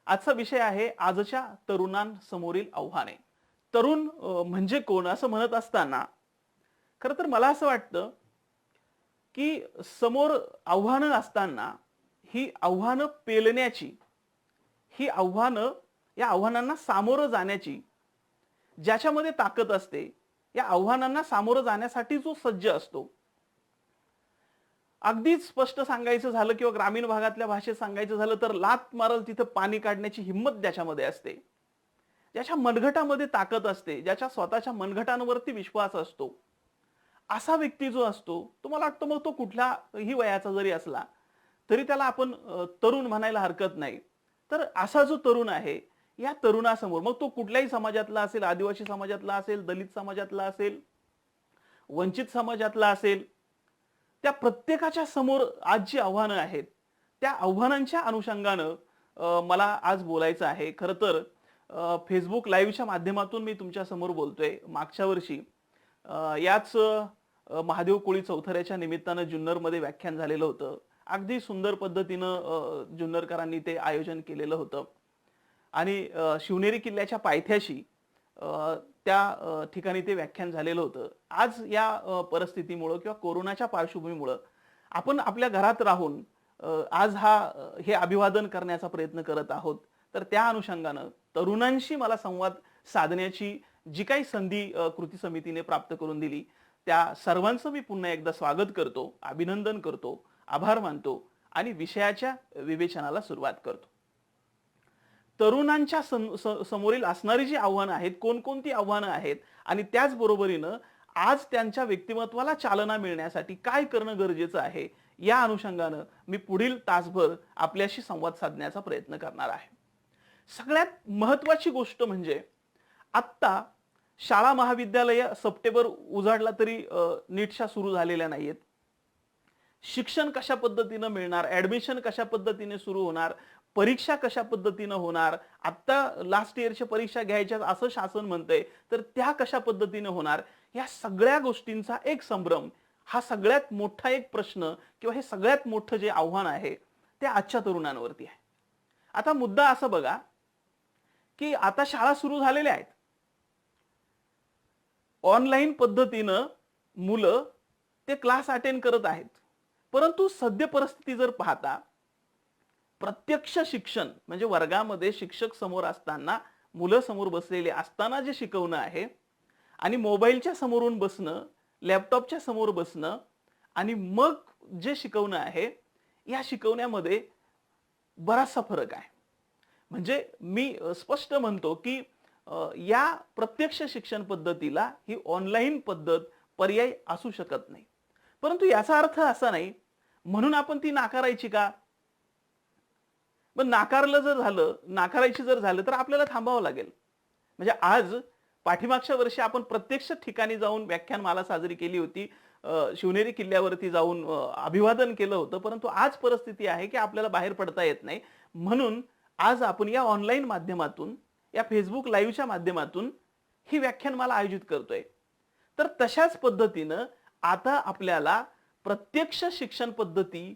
आजचा विषय आहे आजच्या तरुणांसमोरील आव्हाने. तरुण म्हणजे कोण असं म्हणत असताना खरं तर मला असं वाटतं, की समोर आव्हानं असताना ही आव्हानं पेलण्याची, ही आव्हानं या आव्हानांना सामोरं जाण्याची ज्याच्यामध्ये ताकद असते, या आव्हानांना सामोरं जाण्यासाठी जो सज्ज असतो. अगदीच स्पष्ट सांगायचं झालं किंवा ग्रामीण भागातल्या भाषेत सांगायचं झालं तर लाथ मारल तिथं पाणी काढण्याची हिंमत ज्याच्यामध्ये असते. ज्याच्या मनगटामध्ये ताकद असते, ज्याच्या स्वतःच्या मनगटांवरती विश्वास असतो. असा व्यक्ती जो असतो, तो मला वाटतं मग तो कुठल्याही वयाचा जरी असला, तरी त्याला आपण तरुण म्हणायला हरकत नाही. तर असा जो तरुण आहे, या तरुणासमोर मग तो कुठल्याही समाजातला असेल, आदिवासी समाजातला असेल, दलित समाजातला असेल, वंचित समाजातला असेल, त्या प्रत्येकाच्या समोर आज जी आव्हानं आहेत, त्या आव्हानांच्या अनुषंगानं मला आज बोलायचं आहे. खरं तर Facebook लाईव्हच्या माध्यमातून मी तुमच्या समोर बोलतोय. मागच्या वर्षी याच महादेव कोळी चौथऱ्याच्या निमित्तानं जुन्नरमध्ये व्याख्यान झालेलं होतं. अगदी सुंदर पद्धतीनं जुन्नरकरांनी ते आयोजन केलेलं होतं. आणि शिवनेरी किल्ल्याच्या पायथ्याशी त्या ठिकाणी ते व्याख्यान झालेलं होतं. आज या परिस्थितीमुळं किंवा कोरोनाच्या पार्श्वभूमीमुळं आपण आपल्या घरात राहून आज हे अभिवादन करण्याचा प्रयत्न करत आहोत. तर त्या अनुषंगानं तरुणांशी मला संवाद साधण्याची जी काही संधी कृती समितीने प्राप्त करून दिली, त्या सर्वांचं मी पुन्हा एकदा स्वागत करतो, अभिनंदन करतो, आभार मानतो आणि विषयाच्या विवेचनाला सुरुवात करतो. तरुणांच्या समोरील असणारी जी आव्हानं आहेत, कोणकोणती आव्हानं आहेत आणि त्याच बरोबरीनं आज त्यांच्या व्यक्तिमत्वाला चालना मिळण्यासाठी काय करणं गरजेचं आहे, या अनुषंगानं मी पुढील तासभर आपल्याशी संवाद साधण्याचा प्रयत्न करणार आहे. सगळ्यात महत्त्वाची गोष्ट म्हणजे आत्ता शाळा महाविद्यालय सप्टेंबर उजाडला तरी नीटशा सुरू झालेल्या नाहीयेत. शिक्षण कशा पद्धतीनं मिळणार, ऍडमिशन कशा पद्धतीने सुरू होणार, परीक्षा कशा पद्धतीनं होणार, आता लास्ट इयरच्या परीक्षा घ्यायच्या असं शासन म्हणतंय, तर त्या कशा पद्धतीने होणार, या सगळ्या गोष्टींचा एक संभ्रम, हा सगळ्यात मोठा एक प्रश्न किंवा हे सगळ्यात मोठं जे आव्हान आहे ते आजच्या तरुणांवरती आहे. आता मुद्दा असं बघा, की आता शाळा सुरू झालेल्या आहेत. ऑनलाईन पद्धतीनं मुलं ते क्लास अटेंड करत आहेत. परंतु सद्य परिस्थिती जर पाहता, प्रत्यक्ष शिक्षण म्हणजे वर्गामध्ये शिक्षक समोर असताना, मुलं समोर बसलेले असताना जे शिकवणं आहे आणि मोबाईलच्या समोरून बसणं, लॅपटॉपच्या समोर बसणं आणि मग जे शिकवणं आहे, या शिकवण्यामध्ये बराचसा फरक आहे. म्हणजे मी स्पष्ट म्हणतो, की या प्रत्यक्ष शिक्षण पद्धतीला ही ऑनलाईन पद्धत पर्याय असू शकत नाही. परंतु याचा अर्थ असा नाही म्हणून आपण ती नाकारायची का? मग नाकारलं जर झालं, नाकारायची जर झालं तर आपल्याला थांबावं लागेल. म्हणजे आज पाठीमागच्या वर्षी आपण प्रत्यक्ष ठिकाणी जाऊन व्याख्यानमाला साजरी केली होती. शिवनेरी किल्ल्यावरती जाऊन अभिवादन केलं होतं. परंतु आज परिस्थिती आहे की आपल्याला बाहेर पडता येत नाही. म्हणून आज आपण या ऑनलाईन माध्यमातून, या Facebook लाईव्हच्या माध्यमातून ही व्याख्यानमाला आयोजित करतोय. तर तशाच पद्धतीनं आता आपल्याला प्रत्यक्ष शिक्षण पद्धती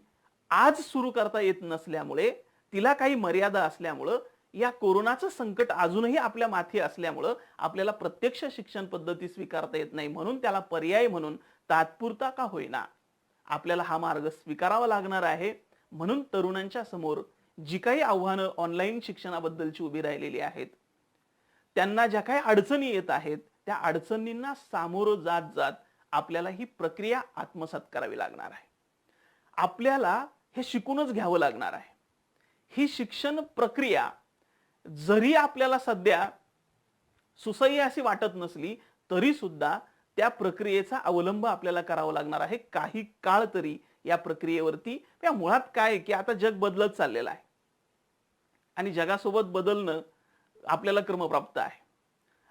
आज सुरू करता येत नसल्यामुळे, तिला काही मर्यादा असल्यामुळं, या कोरोनाचं संकट अजूनही आपल्या माथी असल्यामुळं आपल्याला प्रत्यक्ष शिक्षण पद्धती स्वीकारता येत नाही. म्हणून त्याला पर्याय म्हणून तात्पुरता का होईना आपल्याला हा मार्ग स्वीकारावा लागणार आहे. म्हणून तरुणांच्या समोर जी काही आव्हानं ऑनलाईन शिक्षणाबद्दलची उभी राहिलेली आहेत, त्यांना ज्या काही अडचणी येत आहेत, त्या अडचणींना सामोरं जात जात आपल्याला ही प्रक्रिया आत्मसात करावी लागणार आहे. आपल्याला हे शिकूनच घ्यावं लागणार आहे. ही शिक्षण प्रक्रिया जरी आपल्याला सध्या सुसह्य अशी वाटत नसली, तरी सुद्धा त्या प्रक्रियेचा अवलंब आपल्याला करावा लागणार आहे काही काळ तरी या प्रक्रियेवरती. या मुळात काय आहे, की आता जग बदलत चाललेलं आहे आणि जगासोबत बदलणं आपल्याला क्रमप्राप्त आहे.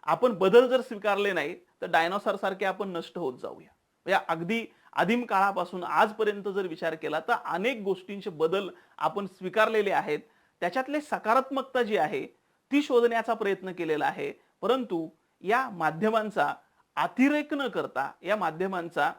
आपण बदल जर स्वीकारले नाही तर डायनोसॉर सारखे आपण नष्ट होत जाऊया. म्हणजे अगदी आदिम काळापासून आजपर्यंत जर विचार केला तर अनेक गोष्टींचे बदल आपण स्वीकारलेले आहेत. त्याच्यातले सकारात्मकता जी आहे ती शोधण्याचा प्रयत्न केलेला आहे. परंतु या माध्यमांचा अतिरेक न करता, या माध्यमांचा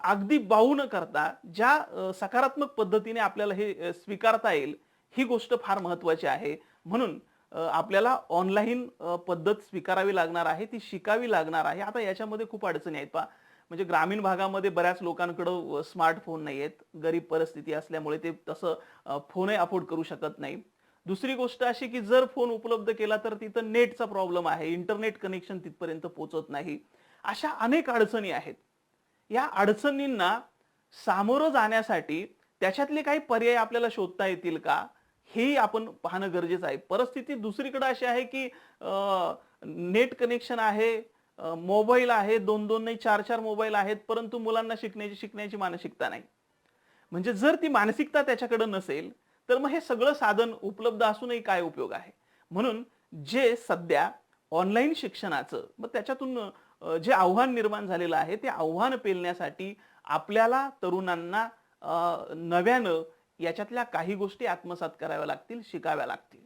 अगदी बाऊ न करता, ज्या सकारात्मक पद्धतीने आपल्याला हे स्वीकारता येईल, ही गोष्ट फार महत्त्वाची आहे. म्हणून आपल्याला ऑनलाईन पद्धत स्वीकारावी लागणार आहे, ती शिकावी लागणार आहे. आता याच्यामध्ये खूप अडचणी आहेत पहा. म्हणजे ग्रामीण भागामध्ये बऱ्याच लोकांकडं स्मार्टफोन नाही आहेत. गरीब परिस्थिती असल्यामुळे ते तसं फोनही अफोर्ड करू शकत नाही. दुसरी गोष्ट अशी की जर फोन उपलब्ध केला तर तिथं नेटचा प्रॉब्लेम आहे. इंटरनेट कनेक्शन तिथपर्यंत पोहोचत नाही. अशा अनेक अडचणी आहेत. या अडचणींना सामोरं जाण्यासाठी त्याच्यातले काही पर्याय आपल्याला शोधता येतील का? हेही आपण पाहणं गरजेचं आहे. परिस्थिती दुसरीकडे अशी आहे की नेट कनेक्शन आहे, मोबाईल आहे, 2-2 नाही 4-4 मोबाईल आहेत, परंतु मुलांना शिकण्याची मानसिकता नाही. म्हणजे जर ती मानसिकता त्याच्याकडे नसेल, तर मग हे सगळं साधन उपलब्ध असूनही काय उपयोग आहे? म्हणून जे सध्या ऑनलाईन शिक्षणाचं मग त्याच्यातून जे आव्हान निर्माण झालेलं आहे, ते आव्हान पेलण्यासाठी आपल्याला तरुणांना नव्यानं याच्यातल्या काही गोष्टी आत्मसात कराव्या लागतील, शिकाव्या लागतील.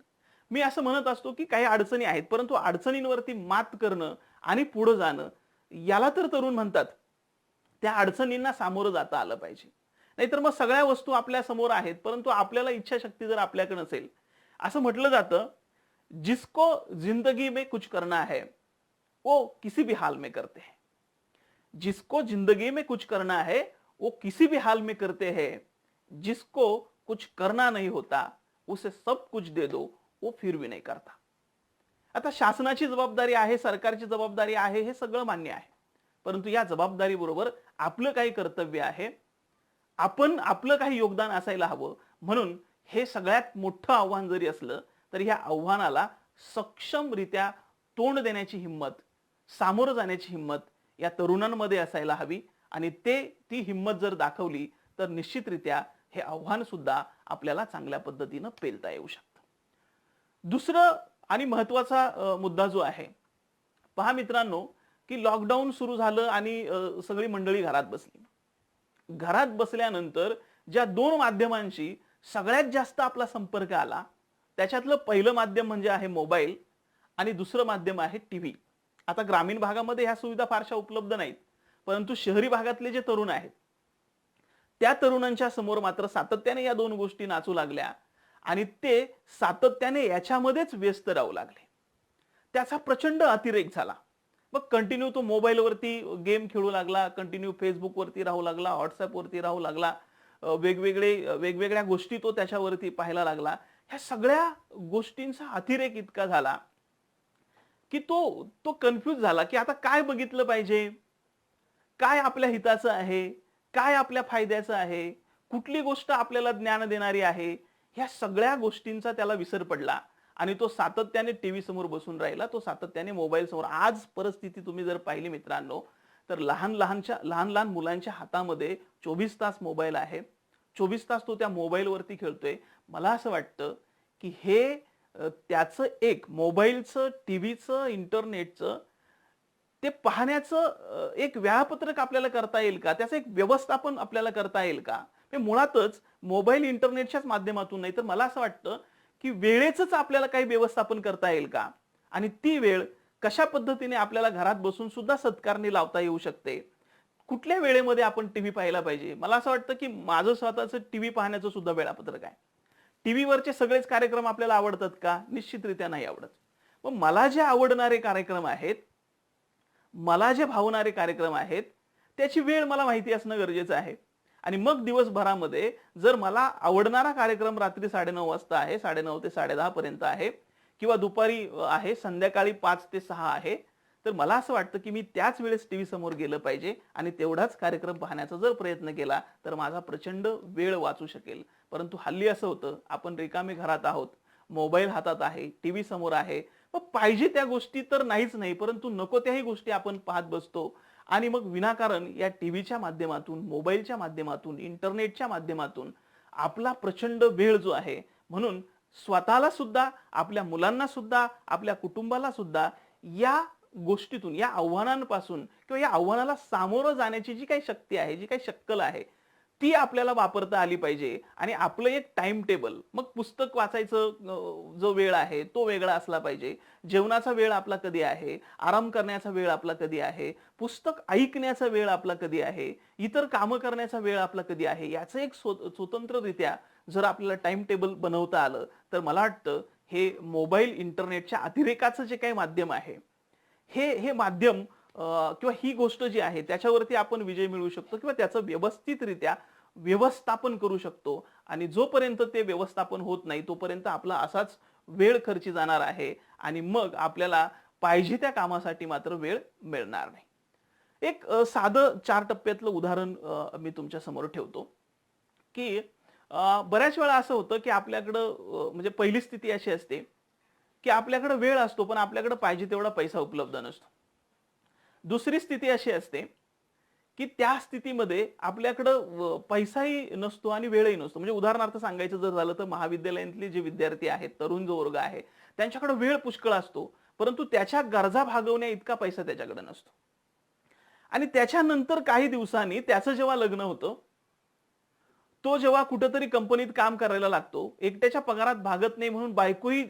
मी असं म्हणत असतो, की काही अडचणी आहेत, परंतु अडचणींवरती मात करणं आणि पुढे जाणं याला तर तरुण म्हणतात. त्या अडचणींना सामोरं जाता आलं पाहिजे. नाहीतर मग सगळ्या वस्तू आपल्या समोर आहेत, परंतु आपल्याला इच्छाशक्ती जर आपल्याकडे नसेल, असं म्हटलं जातं, "जिसको जिंदगी में कुछ करना है, वो किसी भी हाल में करते हैं." जिसको जिंदगी में कुछ करना है वो किसी भी हाल में करते हैं, जिसको कुछ करना नहीं होता उसे सब कुछ दे दो वो फिर भी नहीं करता. आता शासनाची जबाबदारी आहे, सरकारची जबाबदारी आहे, हे सगळं मान्य आहे. परंतु या जबाबदारी बरोबर आपलं काही कर्तव्य आहे. आपण आपलं काही योगदान असायला हवं. म्हणून हे सगळ्यात मोठं आव्हान जरी असलं तरी या आव्हानाला सक्षमरित्या तोंड देण्याची हिंमत, सामोरं जाण्याची हिंमत या तरुणांमध्ये असायला हवी आणि ती हिंमत जर दाखवली तर निश्चितरित्या हे आव्हान सुद्धा आपल्याला चांगल्या पद्धतीनं पेलता येऊ शकतं. दुसरं आणि महत्वाचा मुद्दा जो आहे, पहा मित्रांनो, की लॉकडाऊन सुरू झालं आणि सगळी मंडळी घरात बसली. घरात बसल्यानंतर ज्या 2 माध्यमांशी सगळ्यात जास्त आपला संपर्क आला, त्याच्यातलं पहिलं माध्यम म्हणजे आहे मोबाईल आणि दुसरं माध्यम आहे टीव्ही. आता ग्रामीण भागामध्ये ह्या सुविधा फारशा उपलब्ध नाहीत, परंतु शहरी भागातले जे तरुण आहेत, त्या तरुणांच्या समोर मात्र सातत्याने या 2 गोष्टी नाचू लागल्या आणि ते सातत्याने याच्यामध्येच व्यस्त राहू लागले. त्याचा प्रचंड अतिरेक झाला. मग कंटिन्यू तो मोबाईलवरती गेम खेळू लागला, कंटिन्यू फेसबुकवरती राहू लागला, व्हॉट्सअपवरती राहू लागला, वेगवेगळ्या गोष्टी तो त्याच्यावरती पाहायला लागला. ह्या सगळ्या गोष्टींचा अतिरेक इतका झाला, की तो तो कन्फ्यूज झाला, की आता काय बघितलं पाहिजे? काय आपल्या हिताचं आहे? काय आपल्या फायद्याचं आहे? कुठली गोष्ट आपल्याला ज्ञान देणारी आहे? ह्या सगळ्या गोष्टींचा त्याला विसर पडला आणि तो सातत्याने टीव्ही समोर बसून राहिला. तो सातत्याने मोबाईल समोर. आज परिस्थिती तुम्ही जर पाहिली मित्रांनो, तर लहान-लहान मुलांच्या हातामध्ये 24 तास मोबाईल आहे. 24 तास तो त्या मोबाईलवरती खेळतोय. मला असं वाटतं, की हे त्याचं एक मोबाईलचं, टीव्हीचं, इंटरनेटचं ते पाहण्याचं एक वेळापत्रक आपल्याला करता येईल का? त्याचं एक व्यवस्थापन आपल्याला करता येईल का? म्हणजे मुळातच मोबाईल, इंटरनेटच्याच माध्यमातून नाही तर मला असं वाटतं, की वेळेचंच आपल्याला काही व्यवस्थापन करता येईल का? आणि ती वेळ कशा पद्धतीने आपल्याला घरात बसून सुद्धा सत्कारणी लावता येऊ शकते? कुठल्या वेळेमध्ये आपण टीव्ही पाहायला पाहिजे? मला असं वाटतं, की माझं स्वतःचं टीव्ही पाहण्याचं सुद्धा वेळापत्रक आहे. टीव्हीवरचे सगळेच कार्यक्रम आपल्याला आवडतात का? निश्चितरित्या नाही आवडत. मग मला जे आवडणारे कार्यक्रम आहेत, मला जे भावणारे कार्यक्रम आहेत, त्याची वेळ मला माहिती असणं गरजेचं आहे. आणि मग दिवसभरामध्ये जर मला आवडणारा कार्यक्रम रात्री 9:30 वाजता आहे, 9:30 ते 10:30 पर्यंत आहे किंवा दुपारी आहे, संध्याकाळी 5 ते 6 आहे, तर मला असं वाटतं की मी त्याच वेळेस टीव्ही समोर गेलं पाहिजे आणि तेवढाच कार्यक्रम पाहण्याचा जर प्रयत्न केला तर माझा प्रचंड वेळ वाचू शकेल. परंतु हल्ली असं होतं, आपण रिकामे घरात आहोत, मोबाईल हातात आहे, टीव्ही समोर आहे. मग पाहिजे त्या गोष्टी तर नाहीच नाही, परंतु नको त्याही गोष्टी आपण पाहत बसतो आणि मग विनाकारण या टीव्हीच्या माध्यमातून, मोबाईलच्या माध्यमातून, इंटरनेटच्या माध्यमातून आपला प्रचंड वेळ जो आहे, म्हणून स्वतःला सुद्धा, आपल्या मुलांना सुद्धा, आपल्या कुटुंबाला सुद्धा या गोष्टीतून, या आव्हानांपासून किंवा या आव्हानाला सामोरं जाण्याची जी काही शक्ती आहे, जी काही शक्कल आहे, ती आपल्याला वापरता आली पाहिजे आणि आपलं एक टाइम टेबल, मग पुस्तक वाचायचं जो वेळ आहे तो वेगळा असला पाहिजे. जेवणाचा वेळ आपला कधी आहे, आराम करण्याचा वेळ आपला कधी आहे, पुस्तक ऐकण्याचा वेळ आपला कधी आहे, इतर कामं करण्याचा वेळ आपला कधी आहे, याचं एक स्वतंत्ररित्या जर आपल्याला टाइम टेबल बनवता आलं तर मला वाटतं हे मोबाईल इंटरनेटच्या अतिरेकाचं जे काही माध्यम आहे, हे माध्यम किंवा ही गोष्ट जी आहे त्याच्यावरती आपण विजय मिळवू शकतो किंवा त्याचं व्यवस्थितरित्या व्यवस्थापन करू शकतो. आणि जोपर्यंत ते व्यवस्थापन होत नाही तोपर्यंत आपला असाच वेळ खर्ची जाणार आहे आणि मग आपल्याला पाहिजे त्या कामासाठी मात्र वेळ मिळणार नाही. एक साधं 4 टप्प्यातलं उदाहरण मी तुमच्या समोर ठेवतो, की बऱ्याच वेळा असं होतं, की आपल्याकडं म्हणजे पहिली स्थिती अशी असते, की आपल्याकडे वेळ असतो पण आपल्याकडे पाहिजे तेवढा पैसा उपलब्ध नसतो. दुसरी स्थिती अशी असते, की त्या स्थितीमध्ये आपल्याकडं पैसाही नसतो आणि वेळही नसतो. म्हणजे उदाहरणार्थ सांगायचं जर झालं तर महाविद्यालयातले जे विद्यार्थी आहेत, तरुण जो वर्ग आहे, त्यांच्याकडे वेळ पुष्कळ असतो, परंतु त्याच्या गरजा भागवण्या इतका पैसा त्याच्याकडे नसतो. आणि त्याच्यानंतर काही दिवसांनी त्याचं जेव्हा लग्न होतं, तो जेव्हा कुठेतरी कंपनीत काम करायला लागतो, एकट्याच्या पगारात भागत नाही म्हणून बायकोही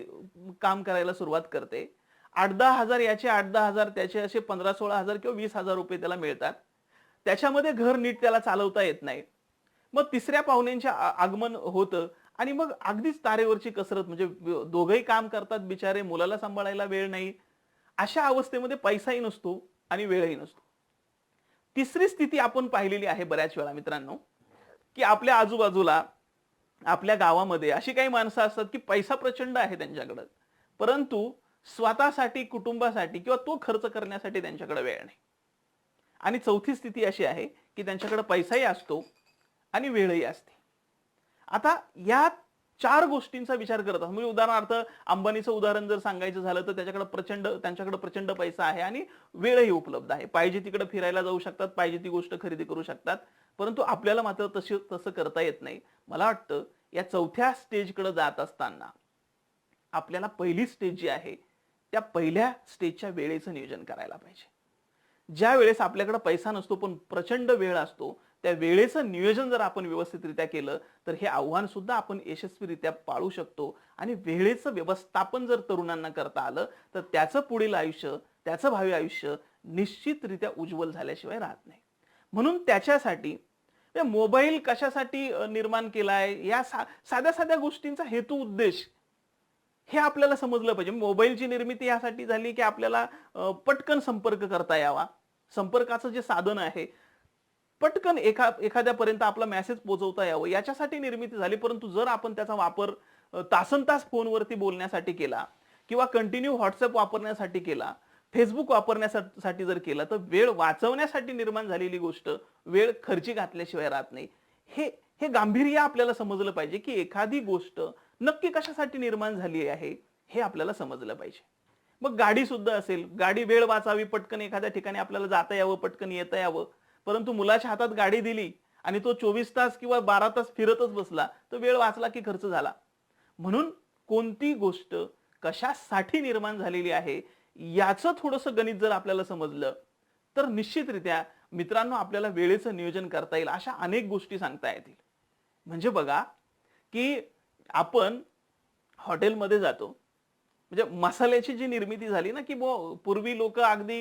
काम करायला सुरुवात करते. 8-10 हजार याचे, 8-10 हजार त्याचे, असे 15-16 हजार किंवा 20 हजार रुपये त्याला मिळतात. त्याच्यामध्ये घर नीट त्याला चालवता येत नाही. मग तिसऱ्या पाहुण्यांचे आगमन होतं आणि मग अगदीच तारेवरची कसरत, म्हणजे दोघंही काम करतात बिचारे, मुलाला सांभाळायला वेळ नाही. अशा अवस्थेमध्ये पैसाही नसतो आणि वेळही नसतो. तिसरी स्थिती आपण पाहिलेली आहे बऱ्याच वेळा मित्रांनो, की आपल्या आजूबाजूला, आपल्या गावामध्ये अशी काही माणसं असतात, की पैसा प्रचंड आहे त्यांच्याकडे, परंतु स्वतःसाठी, कुटुंबासाठी किंवा तो खर्च करण्यासाठी त्यांच्याकडे वेळ नाही. आणि चौथी स्थिती अशी आहे, की त्यांच्याकडे पैसाही असतो आणि वेळही असते. आता या 4 गोष्टींचा विचार करत असतो. म्हणजे उदाहरणार्थ अंबानीचं उदाहरण जर सांगायचं झालं तर त्यांच्याकडे प्रचंड पैसा आहे आणि वेळही उपलब्ध आहे. पाहिजे तिकडे फिरायला जाऊ शकतात, पाहिजे ती गोष्ट खरेदी करू शकतात. परंतु आपल्याला मात्र तसं करता येत नाही. मला वाटतं या चौथ्या स्टेजकडे जात असताना आपल्याला पहिली स्टेज जी आहे, त्या पहिल्या स्टेजच्या वेळेचं नियोजन करायला पाहिजे. ज्या वेळेस आपल्याकडे पैसा नसतो पण प्रचंड वेळ असतो, त्या वेळेचं नियोजन जर आपण व्यवस्थितरित्या केलं तर हे आव्हान सुद्धा आपण यशस्वीरित्या पाळू शकतो. आणि वेळेचं व्यवस्थापन जर तरुणांना करता आलं तर त्याचं पुढील आयुष्य, त्याचं भावी आयुष्य निश्चितरित्या उज्ज्वल झाल्याशिवाय राहत नाही. म्हणून त्याच्यासाठी मोबाईल कशासाठी निर्माण केलाय, या साध्या साध्या गोष्टींचा हेतू उद्देश हे आपल्याला समजलं पाहिजे. मोबाईलची निर्मिती यासाठी झाली, की आपल्याला पटकन संपर्क करता यावा. संपर्काचं जे साधन आहे, पटकन एखाद्यापर्यंत आपला मेसेज पोहोचवता यावं, याच्यासाठी निर्मिती झाली. परंतु जर आपण त्याचा वापर तासनतास फोनवरती बोलण्यासाठी केला किंवा कंटिन्यू व्हॉट्सअप वापरण्यासाठी केला, फेसबुक वापरण्यासाठी जर केला, तर वेळ वाचवण्यासाठी निर्माण झालेली गोष्ट वेळ खर्ची घातल्याशिवाय राहत नाही. हे हे गांभीर्य आपल्याला समजलं पाहिजे, की एखादी गोष्ट नक्की कशासाठी निर्माण झाली आहे हे आपल्याला समजलं पाहिजे. मग गाडी सुद्धा असेल, गाडी वेळ वाचावी, पटकन एखाद्या ठिकाणी आपल्याला जाता यावं, पटकन येता यावं. परंतु मुलाच्या हातात गाडी दिली आणि तो 24 तास किंवा 12 तास फिरतच बसला, तर वेळ वाचला की खर्च झाला. म्हणून कोणती गोष्ट कशासाठी निर्माण झालेली आहे याचं थोडंसं गणित जर आपल्याला समजलं तर निश्चितरित्या मित्रांनो आपल्याला वेळेचं नियोजन करता येईल. अशा अनेक गोष्टी सांगता येतील. म्हणजे बघा, की आपण हॉटेलमध्ये जातो, म्हणजे मसाल्याची जी निर्मिती झाली ना, की पूर्वी लोक अगदी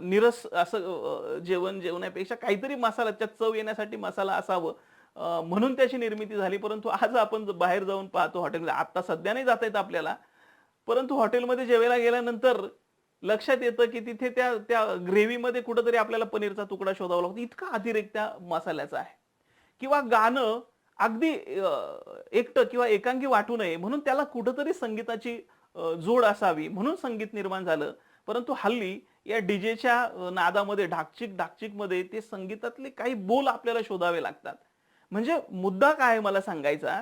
निरस असं जेवण जेवण्यापेक्षा काहीतरी मसाला, त्यात चव येण्यासाठी मसाला असावं म्हणून त्याची निर्मिती झाली. परंतु आज आपण बाहेर जाऊन पाहतो हॉटेलमध्ये, आता सध्या नाही जाता येत आपल्याला, परंतु हॉटेलमध्ये जेवायला गेल्यानंतर लक्षात येतं की तिथे त्या त्या ग्रेव्हीमध्ये कुठेतरी आपल्याला पनीरचा तुकडा शोधावा लागतो, इतका अतिरेक त्या मसाल्याचा आहे. किंवा गाणं अगदी एकटं किंवा एकांगी वाटू नये म्हणून त्याला कुठेतरी संगीताची जोड असावी म्हणून संगीत निर्माण झालं. परंतु हल्ली या डीजेच्या नादामध्ये, ढाकचिक मध्ये ते संगीतातले काही बोल आपल्याला शोधावे लागतात. म्हणजे मुद्दा काय आहे मला सांगायचा,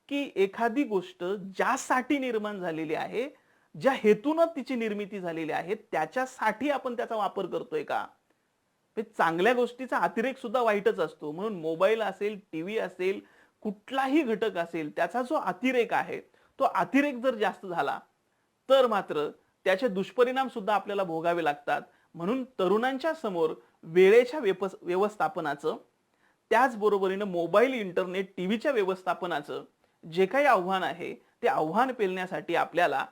की एखादी गोष्ट ज्यासाठी निर्माण झालेली आहे, ज्या हेतूनं तिची निर्मिती झालेली आहे, त्याच्यासाठी आपण त्याचा वापर करतोय का? चांगल्या गोष्टीचा अतिरेक सुद्धा वाईटच असतो. म्हणून मोबाईल असेल, टीव्ही असेल, कुठलाही घटक असेल, त्याचा जो अतिरेक आहे, तो अतिरेक जर जास्त झाला तर मात्र त्याचे दुष्परिणाम सुद्धा आपल्याला भोगावे लागतात. म्हणून तरुणांच्या समोर वेळेच्या व्यवस्थापनाचं, त्याचबरोबरीनं मोबाईल, इंटरनेट, टीव्हीच्या व्यवस्थापनाचं जे काही आव्हान आहे, ते आव्हान पेलण्यासाठी आपल्याला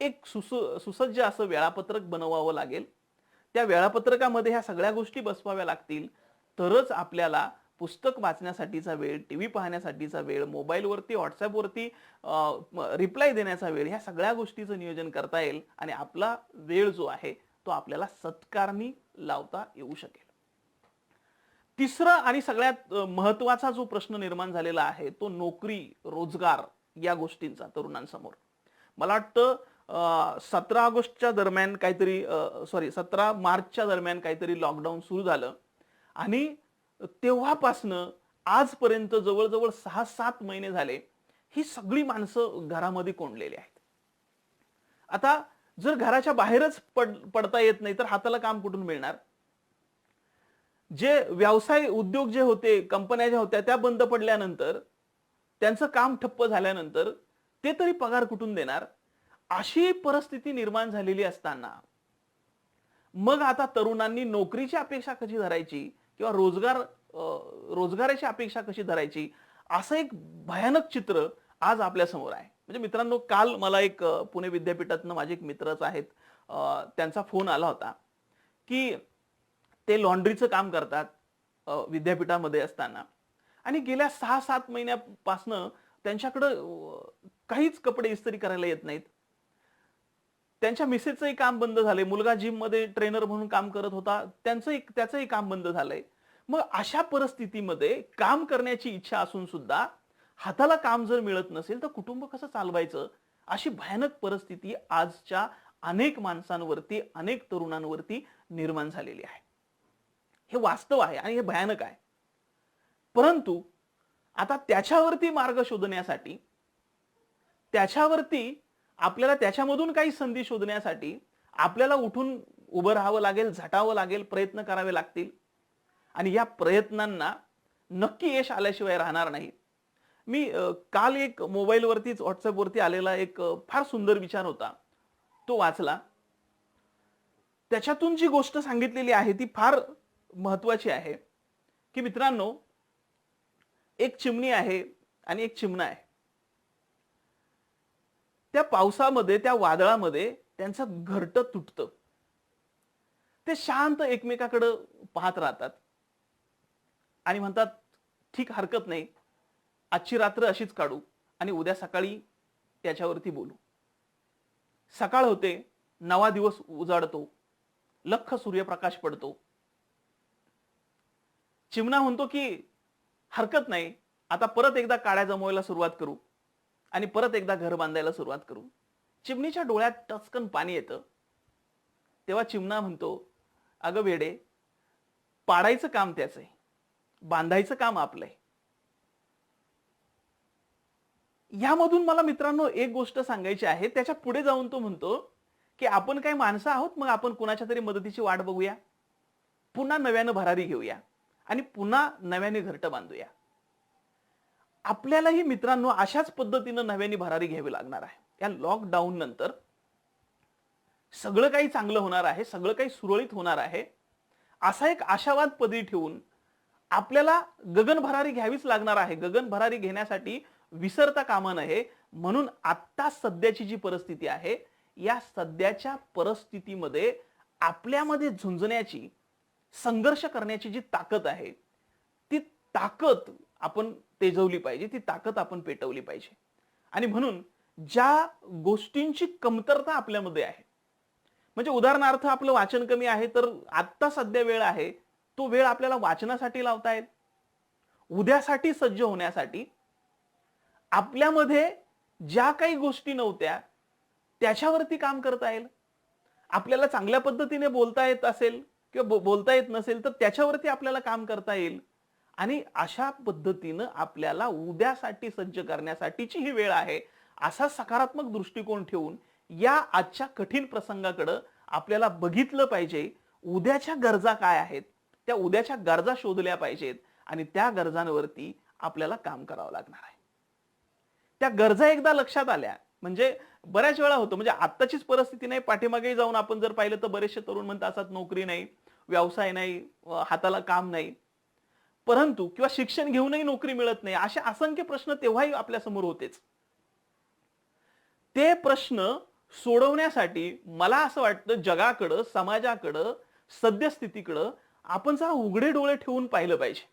एक सुसज्ज असं वेळापत्रक बनवावं लागेल. त्या वेळापत्रकामध्ये ह्या सगळ्या गोष्टी बसवाव्या लागतील. तरच आपल्याला पुस्तक वाचण्यासाठीचा वेळ, टीव्ही पाहण्यासाठीचा वेळ, मोबाईलवरती व्हॉट्सअपवरती रिप्लाय देण्याचा वेळ, ह्या सगळ्या गोष्टीचं नियोजन करता येईल आणि आपला वेळ जो आहे तो आपल्याला सत्कारणी लावता येऊ शकेल. तिसरा आणि सगळ्यात महत्वाचा जो प्रश्न निर्माण झालेला आहे तो नोकरी, रोजगार या गोष्टींचा तरुणांसमोर. मला वाटतं 17 ऑगस्टच्या दरम्यान काहीतरी 17 मार्चच्या दरम्यान काहीतरी लॉकडाऊन सुरू झालं आणि तेव्हापासनं आजपर्यंत जवळजवळ 6-7 महिने झाले ही सगळी माणसं घरामध्ये कोंडलेली आहेत. आता जर घराच्या बाहेरच पडता येत नाही तर हाताला काम कुठून मिळणार? जे व्यवसाय उद्योग जे होते, कंपन्या ज्या होत्या त्या बंद पडल्यानंतर, त्यांचं काम ठप्प झाल्यानंतर ते तरी पगार कुठून देणार? अशी परिस्थिती निर्माण झालेली असताना मग आता तरुणांनी नोकरीची अपेक्षा कशी धरायची किंवा रोजगाराची अपेक्षा कशी धरायची, असं एक भयानक चित्र आज आपल्या समोर आहे. म्हणजे मित्रांनो, काल मला एक पुणे विद्यापीठातनं माझे एक मित्रच आहेत, त्यांचा फोन आला होता की ते लॉन्ड्रीचं काम करतात विद्यापीठामध्ये असताना आणि गेल्या 6-7 महिन्यापासनं त्यांच्याकडं काहीच कपडे इस्त्री करायला येत नाहीत. त्यांच्या मिसेसचंही काम बंद झालंय. मुलगा जिम मध्ये ट्रेनर म्हणून काम करत होता, त्याचंही काम बंद झालंय. मग अशा परिस्थितीमध्ये काम करण्याची इच्छा असून सुद्धा हाताला काम जर मिळत नसेल तर कुटुंब कसं चालवायचं, अशी भयानक परिस्थिती आजच्या अनेक माणसांवरती, अनेक तरुणांवरती निर्माण झालेली आहे. हे वास्तव आहे आणि हे भयानक आहे. परंतु आता त्याच्यावरती मार्ग शोधण्यासाठी, आपल्याला त्याच्यामधून काही संधी शोधण्यासाठी आपल्याला उठून उभं राहावं लागेल, झटावं लागेल, प्रयत्न करावे लागतील आणि या प्रयत्नांना नक्की यश आल्याशिवाय राहणार नाही. मी काल एक मोबाईलवरतीच व्हॉट्सअपवरती आलेला एक फार सुंदर विचार होता, तो वाचला. त्याच्यातून जी गोष्ट सांगितलेली आहे ती फार महत्वाची आहे की मित्रांनो, एक चिमणी आहे आणि एक चिमणा आहे. त्या पावसामध्ये, त्या वादळामध्ये त्यांचं घरटं तुटतं. ते शांत एकमेकाकडे पाहत राहतात आणि म्हणतात, ठीक, हरकत नाही, आजची रात्र अशीच काढू आणि उद्या सकाळी त्याच्यावरती बोलू. सकाळ होते, नवा दिवस उजाडतो, लख्ख सूर्यप्रकाश पडतो. चिमणा म्हणतो की हरकत नाही, आता परत एकदा काड्या जमवायला सुरुवात करू आणि परत एकदा घर बांधायला सुरुवात करू. चिमणीच्या डोळ्यात टचकन पाणी येतं. तेव्हा चिमणा म्हणतो, अगं वेडे, पाडायचं काम त्याचं आहे, बांधायचं काम आपलंय. यामधून मला मित्रांनो एक गोष्ट सांगायची आहे. त्याच्या पुढे जाऊन तो म्हणतो की आपण काही माणसं आहोत, मग आपण कुणाच्या तरी मदतीची वाट बघूया, पुन्हा नव्यानं भरारी घेऊया आणि पुन्हा नव्याने घरटं बांधूया. आपल्यालाही मित्रांनो अशाच पद्धतीनं नव्याने भरारी घ्यावी लागणार आहे. या लॉकडाऊन नंतर सगळं काही चांगलं होणार आहे, सगळं काही सुरळीत होणार आहे, असा एक आशावाद पदरी ठेवून आपल्याला गगन भरारी घ्यावीच लागणार आहे. गगन भरारी घेण्यासाठी विसरता कामा नये. म्हणून आता सध्याची जी परिस्थिती आहे, या सध्याच्या परिस्थितीमध्ये आपल्यामध्ये झुंजण्याची, संघर्ष करण्याची जी ताकद आहे, ती ताकद आपण तेजवली पाहिजे, ती ताकद आपण पेटवली पाहिजे. आणि म्हणून ज्या गोष्टींची कमतरता आपल्यामध्ये आहे, म्हणजे उदाहरणार्थ आपलं वाचन कमी आहे, तर आत्ता सध्या वेळ आहे, तो वेळ आपल्याला वाचनासाठी लावता येईल. उद्यासाठी सज्ज होण्यासाठी आपल्यामध्ये ज्या काही गोष्टी नव्हत्या त्याच्यावरती काम करता येईल. आपल्याला चांगल्या पद्धतीने बोलता येत असेल किंवा बोलता येत नसेल तर त्याच्यावरती आपल्याला काम करता येईल. आणि अशा पद्धतीनं आपल्याला उद्यासाठी सज्ज करण्यासाठीची ही वेळ आहे, असा सकारात्मक दृष्टिकोन ठेवून या आजच्या कठीण प्रसंगाकडे आपल्याला बघितलं पाहिजे. उद्याच्या गरजा काय आहेत, त्या उद्याच्या गरजा शोधल्या पाहिजेत आणि त्या गरजांवरती आपल्याला काम करावं लागणार आहे. त्या गरजा एकदा लक्षात आल्या म्हणजे बऱ्याच वेळा होतं, म्हणजे आत्ताचीच परिस्थिती नाही, पाठीमागे जाऊन आपण जर पाहिलं तर बरेचसे तरुण म्हणतात असतात, नोकरी नाही, व्यवसाय नाही, हाताला काम नाही, परंतु किंवा शिक्षण घेऊनही नोकरी मिळत नाही, असे असंख्य प्रश्न तेव्हाही आपल्या समोर होतेच. ते प्रश्न सोडवण्यासाठी मला असं वाटतं जगाकडं, समाजाकडं, सद्यस्थितीकडं आपण जरा उघडे डोळे ठेवून पाहिलं पाहिजे.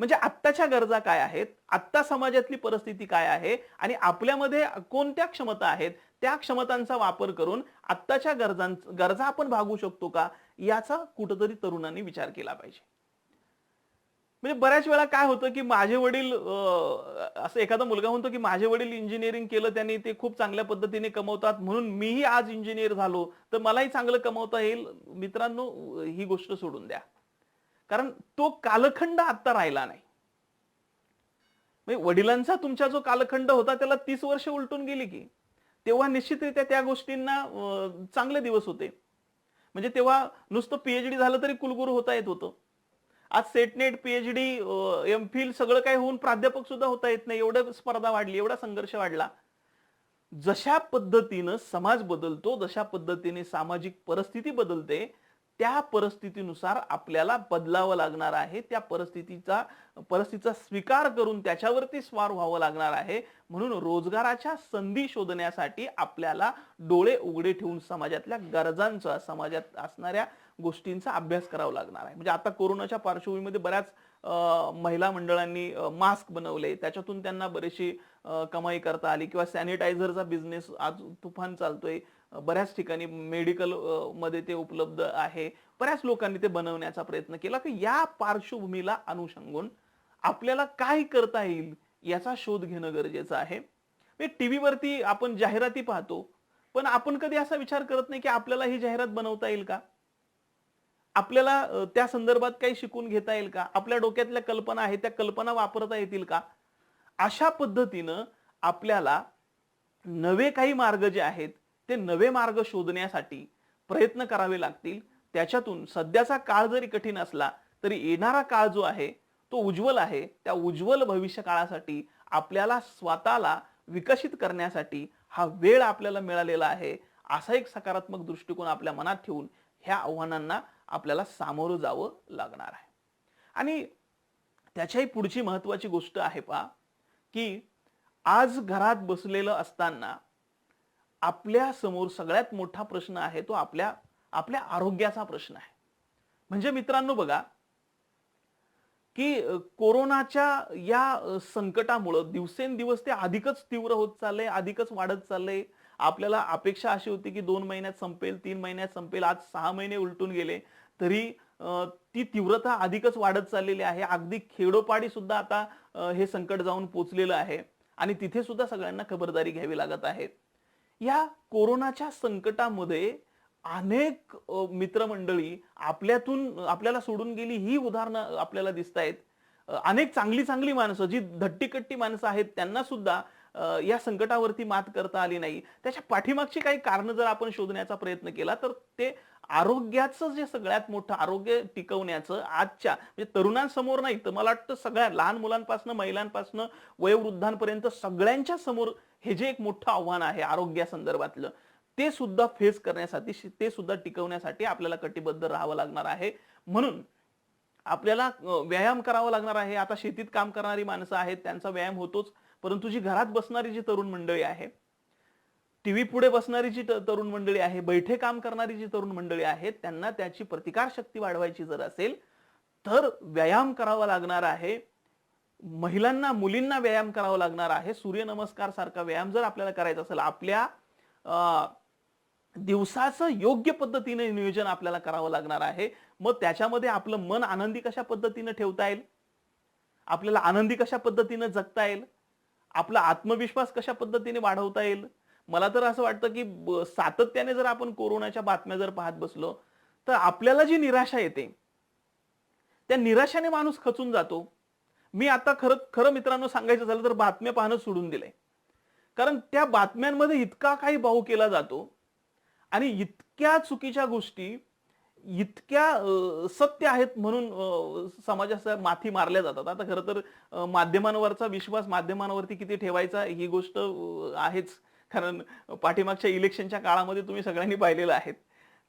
म्हणजे आत्ताच्या गरजा काय आहेत, आत्ता समाजातली परिस्थिती काय आहे आणि आपल्यामध्ये कोणत्या क्षमता आहेत, त्या क्षमतांचा वापर करून आत्ताच्या गरजा आपण भागवू शकतो का, याचा कुठेतरी तरुणांनी विचार केला पाहिजे. म्हणजे बऱ्याच वेळा काय होतं, की माझे वडील असं एखादा मुलगा म्हणतो, की माझे वडील इंजिनिअरिंग केलं त्यांनी, ते खूप चांगल्या पद्धतीने कमवतात म्हणून मीही आज इंजिनिअर झालो, तर मलाही चांगलं कमवता येईल. मित्रांनो, ही गोष्ट सोडून द्या. कारण तो कालखंड आता राहिला नाही. म्हणजे वडिलांचा तुमचा जो कालखंड होता त्याला 30 वर्ष उलटून गेली की. तेव्हा निश्चितरित्या त्या गोष्टींना चांगले दिवस होते. म्हणजे तेव्हा नुसतं पीएचडी झालं तरी कुलगुरू होता येत होतं. आज सेट-नेट, पीएचडी, एम-फिल सगळं काही होऊन प्राध्यापक सुद्धा होता येत नाही. एवढं स्पर्धा वाढली, एवढा संघर्ष वाढला. जशा पद्धतीनं समाज बदलतो, जशा पद्धतीने सामाजिक परिस्थिती बदलते, त्या परिस्थितीनुसार आपल्याला बदलावं लागणार आहे. त्या परिस्थितीचा स्वीकार करून त्याच्यावरती स्वार व्हावं लागणार आहे. म्हणून रोजगाराच्या संधी शोधण्यासाठी आपल्याला डोळे उघडे ठेवून समाजातल्या गरजांचा, समाजात असणाऱ्या गोष्टींचा अभ्यास करावा लागणार आहे. म्हणजे आता कोरोनाच्या पार्श्वभूमीमध्ये बऱ्याच महिला मंडळांनी मास्क बनवले, त्याच्यातून त्यांना बरीचशी कमाई करता आली किंवा सॅनिटायझरचा बिझनेस आज तुफान चालतोय. बऱ्याच ठिकाणी मेडिकल मध्ये ते उपलब्ध आहे. बऱ्याच लोकांनी ते बनवण्याचा प्रयत्न केला, की या पार्श्वभूमीला अनुषंगून आपल्याला काय करता येईल याचा शोध घेणं गरजेचं आहे. टीव्हीवरती आपण जाहिराती पाहतो, पण आपण कधी असा विचार करत नाही, की आपल्याला ही जाहिरात बनवता येईल का? आपल्याला त्या संदर्भात काही शिकून घेता येईल का? आपल्या डोक्यातल्या कल्पना आहेत, त्या कल्पना वापरता येतील का? अशा पद्धतीनं आपल्याला नवे काही मार्ग जे आहेत, ते नवे मार्ग शोधण्यासाठी प्रयत्न करावे लागतील. त्याच्यातून सध्याचा काळ जरी कठीण असला, तरी येणारा काळ जो आहे, तो उज्ज्वल आहे. त्या उज्ज्वल भविष्य काळासाठी आपल्याला स्वतःला विकसित करण्यासाठी हा वेळ आपल्याला मिळालेला आहे. असा एक सकारात्मक दृष्टिकोन आपल्या मनात ठेवून ह्या आव्हानांना आपल्याला सामोरं जावं लागणार आहे. आणि त्याच्याही पुढची महत्वाची गोष्ट आहे पहा, की आज घरात बसलेलं असताना आपल्या समोर सगळ्यात मोठा प्रश्न आहे तो आपल्या आपल्या आरोग्याचा प्रश्न आहे. म्हणजे मित्रांनो बघा, की कोरोनाच्या या संकटामुळं दिवसेंदिवस ते अधिकच तीव्र होत चाललंय, अधिकच वाढत चाललंय. आपल्याला अपेक्षा अशी होती, की 2 महिन्यात संपेल, 3 महिन्यात संपेल. आज 6 महिने उलटून गेले, तरी ती तीव्रता अधिकच वाढत चाललेली आहे. अगदी खेडोपाडी सुद्धा आता हे संकट जाऊन पोहोचलेलं आहे आणि तिथे सुद्धा सगळ्यांना खबरदारी घ्यावी लागत आहे. या कोरोनाच्या संकटामध्ये अनेक मित्रमंडळी आपल्यातून आपल्याला सोडून गेली ही उदाहरणं आपल्याला दिसतायत. अनेक चांगली चांगली माणसं जी धट्टीकट्टी माणसं आहेत त्यांना सुद्धा या संकटावरती मात करता आली नाही. त्याच्या पाठीमागची काही कारणं जर आपण शोधण्याचा प्रयत्न केला तर ते आरोग्याचं जे सगळ्यात मोठं आरोग्य टिकवण्याचं आजच्या म्हणजे तरुणांसमोर नाही तर मला वाटतं सगळ्या लहान मुलांपासून महिलांपासून वयोवृद्धांपर्यंत सगळ्यांच्या समोर हे जे एक मोठं आव्हान आहे आरोग्या संदर्भातलं, ते सुद्धा फेस करण्यासाठी, ते सुद्धा टिकवण्यासाठी आपल्याला कटिबद्ध राहावं लागणार आहे. म्हणून आपल्याला व्यायाम करावा लागणार आहे. आता शेतीत काम करणारी माणसं आहेत, त्यांचा व्यायाम होतोच. परंतु जी घरात बसणारी जी तरुण मंडळी आहे, टीव्ही पुढे बसणारी जी तरुण मंडळी आहे, बैठे काम करणारी जी तरुण मंडळी आहेत, त्यांना त्याची प्रतिकारशक्ती वाढवायची जर असेल, तर व्यायाम करावा लागणार आहे. महिलांना, मुलींना व्यायाम करावा लागणार आहे. सूर्यनमस्कार सारखा व्यायाम जर आपल्याला करायचा असेल, आपल्या दिवसाचं योग्य पद्धतीने नियोजन आपल्याला करावं लागणार आहे. मग त्याच्यामध्ये आपलं मन आनंदी कशा पद्धतीने ठेवता येईल, आपल्याला आनंदी कशा पद्धतीने जगता येईल, आपला आत्मविश्वास कशा पद्धतीने वाढवता येईल. मला तर असं वाटतं की सातत्याने जर आपण कोरोनाच्या बातम्या जर पाहत बसलो तर आपल्याला जी निराशा येते त्या निराशाने माणूस खचून जातो. मी आता खरं खरं मित्रांनो सांगायचं झालं तर बातम्या पाहणं सोडून दिलंय. कारण त्या बातम्यांमध्ये इतका काही बाऊ केला जातो आणि इतक्या चुकीच्या गोष्टी इतक्या सत्य आहेत म्हणून समाजाच्या माथी मारल्या जातात. आता खरं तर माध्यमांवरचा विश्वास माध्यमांवरती किती ठेवायचा ही गोष्ट आहेच. कारण पाठीमागच्या इलेक्शनच्या काळामध्ये तुम्ही सगळ्यांनी पाहिलेलं आहे.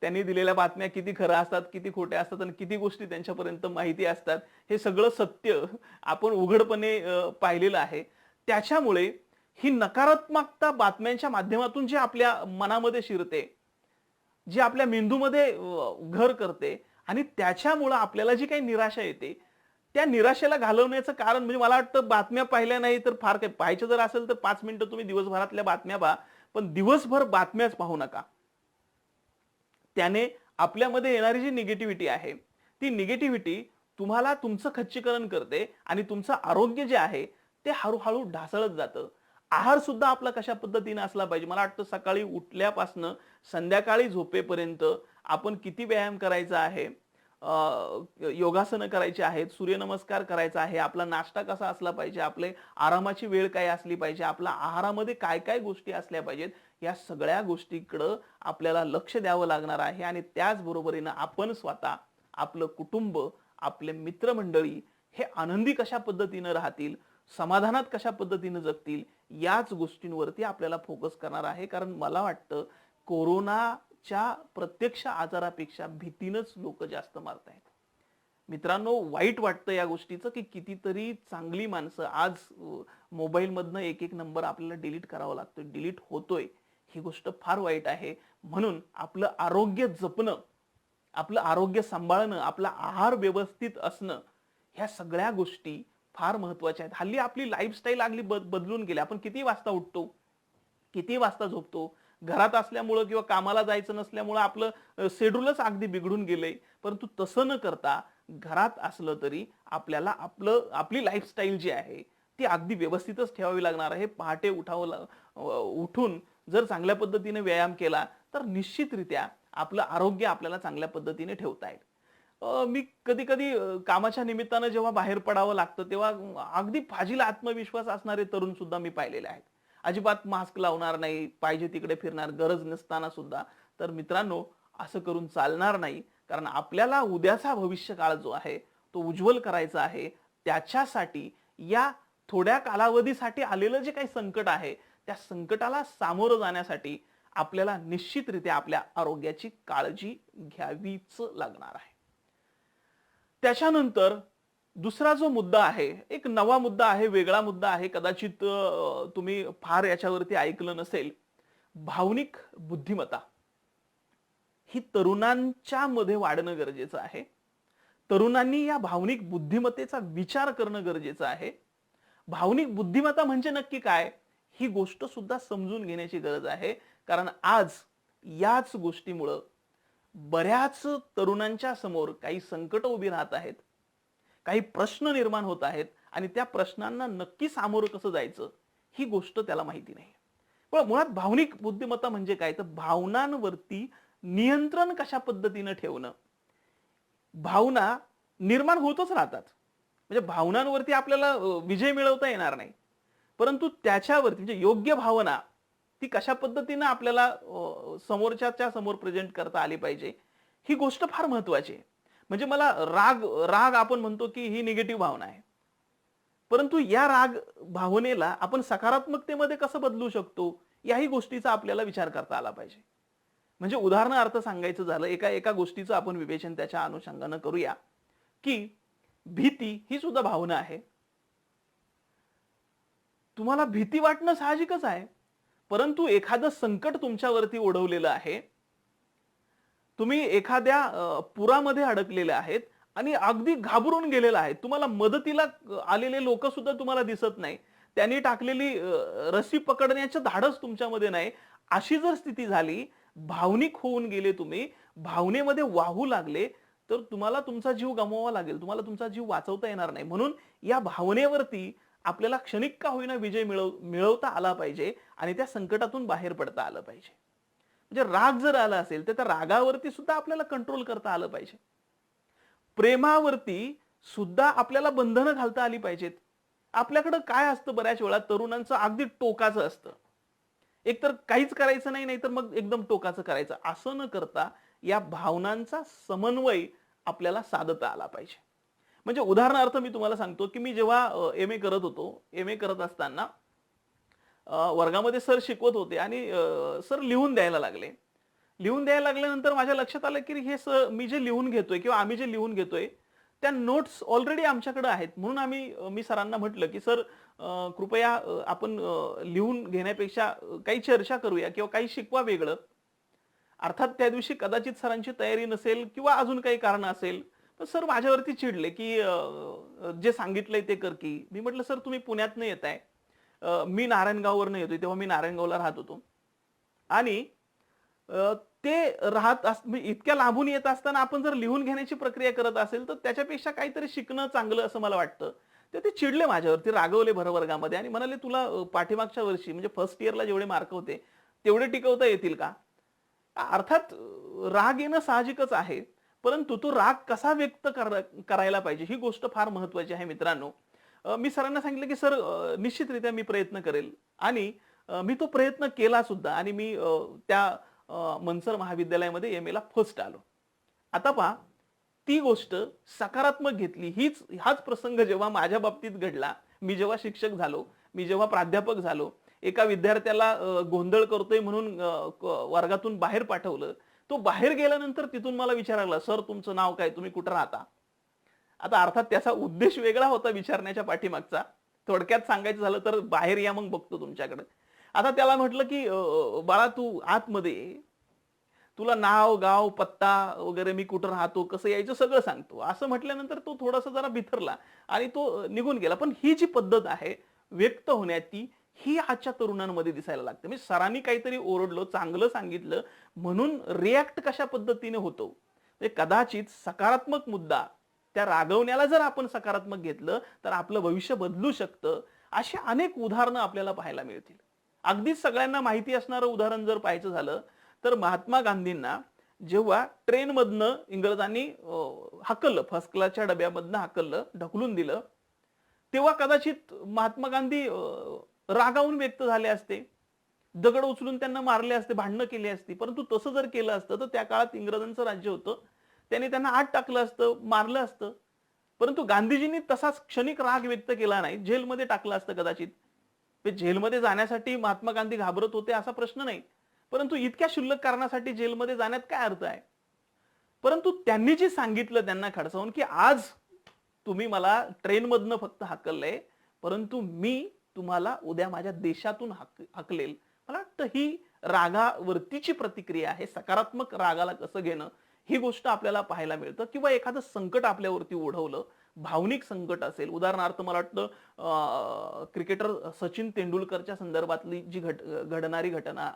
त्यांनी दिलेल्या बातम्या किती खऱ्या असतात, किती खोट्या असतात आणि किती गोष्टी त्यांच्यापर्यंत माहिती असतात. हे सगळं सत्य आपण उघडपणे पाहिलेलं आहे. त्याच्यामुळे ही नकारात्मकता बातम्यांच्या माध्यमातून जी आपल्या मनामध्ये शिरते, जी आपल्या मेंदूमध्ये घर करते आणि त्याच्यामुळे आपल्याला जी काही निराशा येते, त्या निराशेला घालवण्याचं कारण म्हणजे मला वाटतं बातम्या पाहिल्या नाही तर फार काही पाहायचं जर असेल तर 5 मिनिटं तुम्ही दिवसभरातल्या बातम्या पहा, पण दिवसभर बातम्याच पाहू नका. त्याने आपल्यामध्ये येणारी जी निगेटिव्हिटी आहे ती निगेटिव्हिटी तुम्हाला तुमचं खच्चीकरण करते आणि तुमचं आरोग्य जे आहे ते हळूहळू ढासळत जातं. आहार सुद्धा आपला कशा पद्धतीने असला पाहिजे, मला वाटतं सकाळी उठल्यापासनं संध्याकाळी झोपेपर्यंत आपण किती व्यायाम करायचा आहे, योगासनं करायची आहेत, सूर्यनमस्कार करायचा आहे, आपला नाश्ता कसा असला पाहिजे, आपले आरामाची वेळ काय असली पाहिजे, आपल्या आहारामध्ये काय काय गोष्टी असल्या पाहिजेत, या सगळ्या गोष्टीकडं आपल्याला लक्ष द्यावं लागणार आहे. आणि त्याचबरोबरीनं आपण स्वतः, आपलं कुटुंब, आपले मित्रमंडळी हे आनंदी कशा पद्धतीनं राहतील, समाधानात कशा पद्धतीनं जगतील, याच गोष्टींवरती आपल्याला फोकस करणार आहे. कारण मला वाटतं कोरोनाच्या प्रत्यक्ष आजारापेक्षा भीतीनंच लोक जास्त मारत आहेत. मित्रांनो, वाईट वाटतं या गोष्टीचं की कितीतरी चांगली माणसं आज मोबाईलमधनं एक एक नंबर आपल्याला डिलीट करावा लागतोय, डिलीट होतोय. ही गोष्ट फार वाईट आहे. म्हणून आपलं आरोग्य जपणं, आपलं आरोग्य सांभाळणं, आपला आहार व्यवस्थित असणं, ह्या सगळ्या गोष्टी फार महत्वाच्या आहेत. हल्ली आपली लाईफस्टाईल अगदी बदलून गेली. आपण किती वाजता उठतो, किती वाजता झोपतो, घरात असल्यामुळं किंवा कामाला जायचं नसल्यामुळं आपलं शेड्यूलच अगदी बिघडून गेलंय. परंतु तसं न करता घरात असलं तरी आपल्याला आपली लाईफस्टाईल जी आहे ती अगदी व्यवस्थितच ठेवावी लागणार आहे. पहाटे उठून जर चांगल्या पद्धतीने व्यायाम केला तर निश्चितरित्या आपलं आरोग्य आपल्याला चांगल्या पद्धतीने ठेवता येईल. मी कधी कधी कामाच्या निमित्तानं जेव्हा बाहेर पडावं लागतं तेव्हा अगदी फाजील आत्मविश्वास असणारे तरुण सुद्धा मी पाहिलेले आहेत. अजिबात मास्क लावणार नाही, पाहिजे तिकडे फिरणार, गरज नसताना सुद्धा. तर मित्रांनो, असं करून चालणार नाही. कारण आपल्याला उद्याचा भविष्य काळ जो आहे तो उज्ज्वल करायचा आहे. त्याच्यासाठी या थोड्या कालावधीसाठी आलेलं जे काही संकट आहे त्या संकटाला सामोरं जाण्यासाठी आपल्याला निश्चितरित्या आपल्या आरोग्याची काळजी घ्यावीच लागणार आहे. त्याच्यानंतर दुसरा जो मुद्दा आहे, एक नवा मुद्दा आहे, वेगळा मुद्दा आहे. कदाचित तुम्ही फार याच्यावरती ऐकलं नसेल. भावनिक बुद्धिमत्ता ही तरुणांच्या मध्ये वाढणं गरजेचं आहे. तरुणांनी या भावनिक बुद्धिमत्तेचा विचार करणं गरजेचं आहे. भावनिक बुद्धिमत्ता म्हणजे नक्की काय, ही गोष्ट सुद्धा समजून घेण्याची गरज आहे. कारण आज याच गोष्टीमुळं बऱ्याच तरुणांच्या समोर काही संकट उभी राहत आहेत, काही प्रश्न निर्माण होत आहेत आणि त्या प्रश्नांना नक्की सामोरं कसं जायचं ही गोष्ट त्याला माहिती नाही. पण मुळात भावनिक बुद्धिमत्ता म्हणजे काय, तर भावनांवरती नियंत्रण कशा पद्धतीनं ठेवणं. भावना निर्माण होतच राहतात, म्हणजे भावनांवरती आपल्याला विजय मिळवता येणार नाही. परंतु त्याच्यावरती म्हणजे योग्य भावना ती कशा पद्धतीने आपल्याला समोरच्याच्या समोर प्रेझेंट करता आली पाहिजे, ही गोष्ट फार महत्वाची आहे. म्हणजे मला राग राग आपण म्हणतो की ही निगेटिव्ह भावना आहे. परंतु या राग भावनेला आपण सकारात्मकतेमध्ये कसं बदलू शकतो, याही गोष्टीचा आपल्याला विचार करता आला पाहिजे. म्हणजे उदाहरणार्थ सांगायचं झालं, एका एका गोष्टीचं आपण विवेचन त्याच्या अनुषंगानं करूया, की भीती ही सुद्धा भावना आहे. तुम्हाला भीती वाटणं साहजिकच आहे. परंतु एखादं संकट तुमच्यावरती ओढवलेलं आहे, तुम्ही एखाद्या पुरामध्ये अडकलेले आहेत आणि अगदी घाबरून गेलेला आहे, तुम्हाला मदतीला आलेले लोक सुद्धा तुम्हाला दिसत नाही, त्यांनी टाकलेली रस्सी पकडण्याचं धाडस तुमच्यामध्ये नाही, अशी जर स्थिती झाली, भावनिक होऊन गेले, तुम्ही भावनेमध्ये वाहू लागले, तर तुम्हाला तुमचा जीव गमवावा लागेल, तुम्हाला तुमचा जीव वाचवता येणार नाही. म्हणून या भावनेवरती आपल्याला क्षणिक का होईना विजय मिळवता आला पाहिजे आणि त्या संकटातून बाहेर पडता आलं पाहिजे. म्हणजे राग जर आला असेल तर त्या रागावरती सुद्धा आपल्याला कंट्रोल करता आलं पाहिजे. प्रेमावरती सुद्धा आपल्याला बंधनं घालता आली पाहिजेत. आपल्याकडे काय असतं, बऱ्याच वेळा तरुणांचं अगदी टोकाचं असतं, एकतर काहीच करायचं नाही, नाहीतर मग एकदम टोकाचं करायचं. असं न करता या भावनांचा समन्वय आपल्याला साधता आला पाहिजे. म्हणजे उदाहरणार्थ मी तुम्हाला सांगतो की मी जेव्हा एम ए करत होतो, एम ए करत असताना वर्गामध्ये सर शिकवत होते आणि सर लिहून द्यायला लागले. लिहून द्यायला लागल्यानंतर माझ्या लक्षात आलं की हे सर मी जे लिहून घेतोय किंवा आम्ही जे लिहून घेतोय त्या नोट्स ऑलरेडी आमच्याकडे आहेत. म्हणून मी सरांना म्हटलं की सर कृपया आपण लिहून घेण्यापेक्षा काही चर्चा करूया किंवा काही शिकवा वेगळं. अर्थात त्या दिवशी कदाचित सरांची तयारी नसेल किंवा अजून काही कारण असेल, तर सर माझ्यावरती चिडले, की जे सांगितलंय ते कर की. मी म्हटलं, "सर तुम्ही पुण्यातनं येताय. मी नारायणगाववरनं येतोय." तेव्हा मी नारायणगावला राहत होतो. आणि अ, ते म्हणजे इतक्या लांबून येत असताना आपण जर लिहून घेण्याची प्रक्रिया करत असेल, तर त्याच्यापेक्षा काहीतरी शिकणं चांगलं असं मला वाटतं. तर ते चिडले माझ्यावरती, रागवले भर वर्गामध्ये आणि म्हणाले, "तुला पाठीमागच्या वर्षी म्हणजे फर्स्ट इयरला जेवढे मार्क होते, तेवढे टिकवता येतील का?" अर्थात राग येणं साहजिकच आहे. परंतु तो राग कसा व्यक्त करायला पाहिजे ही गोष्ट फार महत्त्वाची आहे मित्रांनो. मी सरांना सांगितलं, की "सर निश्चितरित्या मी प्रयत्न करेल." आणि मी तो प्रयत्न केला सुद्धा आणि मी त्या मनसर महाविद्यालयामध्ये एम-एला फर्स्ट आलो. आता पहा, ती गोष्ट सकारात्मक घेतली. हाच प्रसंग जेव्हा माझ्या बाबतीत घडला, मी जेव्हा शिक्षक झालो, मी जेव्हा प्राध्यापक झालो, एका विद्यार्थ्याला गोंधळ करतोय म्हणून वर्गातून बाहेर पाठवलं. तो बाहेर गेल्यानंतर तिथून मला विचारायला लागला, "सर तुमचं नाव काय? तुम्ही कुठं राहता?" आता अर्थात त्याचा उद्देश वेगळा होता विचारण्याच्या पाठीमागचा. थोडक्यात सांगायचं झालं तर, "बाहेर या मग बघतो तुमच्याकडे." आता त्याला म्हटलं, की "बाळा तू आतमध्ये ये. तुला नाव, गाव, पत्ता वगैरे मी कुठं राहतो, कसं यायचं सगळं सांगतो." असं म्हटल्यानंतर तो थोडासा जरा बिथरला आणि तो निघून गेला. पण ही जी पद्धत आहे व्यक्त होण्याची, ही आजच्या तरुणांमध्ये दिसायला लागते. म्हणजे सरांनी काहीतरी ओरडलं, चांगलं सांगितलं म्हणून रिएक्ट कशा पद्धतीने होतो. म्हणजे कदाचित सकारात्मक मुद्दा, त्या रागवण्याला जर आपण सकारात्मक घेतलं, तर आपलं भविष्य बदलू शकतं. अशी अनेक उदाहरणं आपल्याला पाहायला मिळतील. अगदीच सगळ्यांना माहिती असणारं उदाहरण जर पाहायचं झालं, तर महात्मा गांधींना जेव्हा ट्रेनमधनं इंग्रजांनी हाकललं, फर्स्ट क्लासच्या डब्यामधनं हाकललं, ढकलून दिलं, तेव्हा कदाचित महात्मा गांधी रागावून व्यक्त झाले असते. दगड उचलून त्यांना मारले असते, भांडणं केली असती. परंतु तसं जर केलं असतं, तर त्या काळात इंग्रजांचं राज्य होतं. त्यांनी त्यांना आत टाकलं असतं, मारलं असतं. परंतु गांधीजींनी तसाच क्षणिक राग व्यक्त केला नाही. जेलमध्ये टाकलं असतं कदाचित. ते जेलमध्ये जाण्यासाठी महात्मा गांधी घाबरत होते असा प्रश्न नाही. परंतु इतक्या क्षुल्लक कारणासाठी जेलमध्ये जाण्यात काय अर्थ आहे? परंतु त्यांनी जे सांगितलं त्यांना खडसावून, की आज तुम्ही मला ट्रेनमधनं फक्त हाकललंय, परंतु मी तुम्हाला उद्या माझ्या देशातून हाकलेल. मला वाटतं ही रागावरतीची प्रतिक्रिया आहे. सकारात्मक रागाला कसं घेणं, ही गोष्ट आपल्याला पाहायला मिळतं किंवा एखादं संकट आपल्यावरती ओढवलं, भावनिक संकट असेल. उदाहरणार्थ मला वाटतं क्रिकेटर सचिन तेंडुलकरच्या संदर्भातली जी घडणारी घटना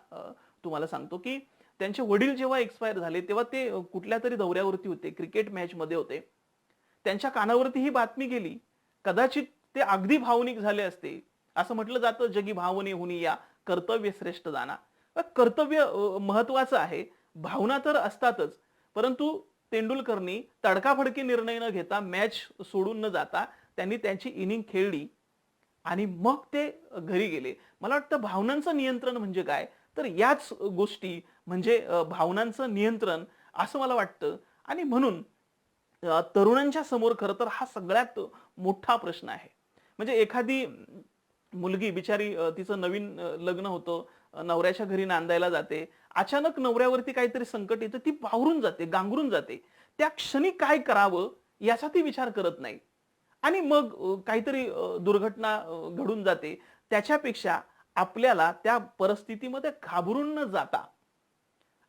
तुम्हाला सांगतो, की त्यांचे वडील जेव्हा एक्सपायर झाले, तेव्हा ते कुठल्यातरी दौऱ्यावरती होते, क्रिकेट मॅचमध्ये होते. त्यांच्या कानावरती ही बातमी गेली. कदाचित ते अगदी भावनिक झाले असते. असं म्हटलं जातं, "जगी भावने हुनी या, कर्तव्य श्रेष्ठ जाणा." कर्तव्य महत्वाचं आहे. भावना तर असतातच. परंतु तेंडुलकरनी तडकाफडकी निर्णय न घेता, मॅच सोडून न जाता त्यांनी त्यांची इनिंग खेळली आणि मग ते घरी गेले. मला वाटतं भावनांचं नियंत्रण म्हणजे काय? तर याच गोष्टी म्हणजे भावनांचं नियंत्रण असं मला वाटतं आणि म्हणून तरुणांच्या समोर खरं तर हा सगळ्यात मोठा प्रश्न आहे. म्हणजे एखादी मुलगी बिचारी तिचं नवीन लग्न होतं, नवऱ्याच्या घरी नांदायला जाते. अचानक नवऱ्यावरती काहीतरी संकट येतं, ती बावरून जाते, गांगरून जाते. त्या क्षणी काय करावं याचा ती विचार करत नाही. आणि मग काहीतरी दुर्घटना घडून जाते. त्याच्यापेक्षा आपल्याला त्या परिस्थितीमध्ये घाबरून न जाता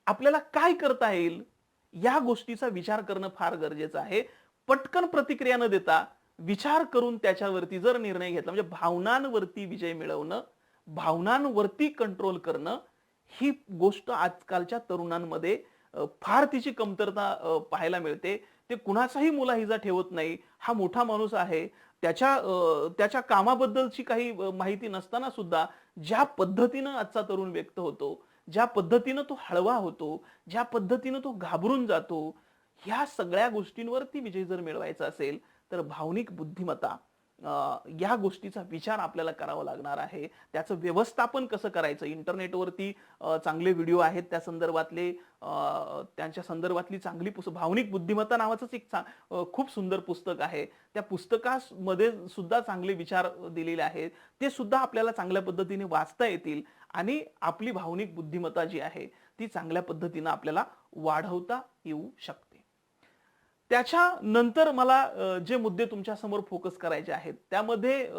आपल्याला काय करता येईल या गोष्टीचा विचार करणं फार गरजेचं आहे. पटकन प्रतिक्रिया न देता विचार करून त्याच्यावरती जर निर्णय घेतला म्हणजे भावनांवरती विजय मिळवणं, भावनांवरती कंट्रोल करणं, ही गोष्ट आजकालच्या तरुणांमध्ये फार तिची कमतरता पाहायला मिळते. ते कुणाचाही मुलाहिजा ठेवत नाही. हा मोठा माणूस आहे. त्याच्या कामाबद्दलची काही माहिती नसताना सुद्धा ज्या पद्धतीनं आजचा तरुण व्यक्त होतो, ज्या पद्धतीनं तो हळवा होतो, ज्या पद्धतीनं तो घाबरून जातो, ह्या सगळ्या गोष्टींवरती विजय जर मिळवायचा असेल, तर भावनिक बुद्धिमत्ता या गोष्टीचा विचार आपल्याला करावा लागणार आहे. त्याचं व्यवस्थापन कसं करायचं? इंटरनेटवरती चांगले व्हिडिओ आहेत त्या संदर्भातले त्यांच्या संदर्भातली चांगली भावनिक बुद्धिमत्ता नावाचंच एक खूप सुंदर पुस्तक आहे. त्या पुस्तकामध्ये सुद्धा चांगले विचार दिलेले आहेत. ते सुद्धा आपल्याला चांगल्या पद्धतीने वाचता येतील आणि आपली भावनिक बुद्धिमत्ता जी आहे, ती चांगल्या पद्धतीनं आपल्याला वाढवता येऊ शकते. त्याच्यानंतर मला जे मुद्दे तुमच्या समोर फोकस करायचे आहेत, त्यामध्ये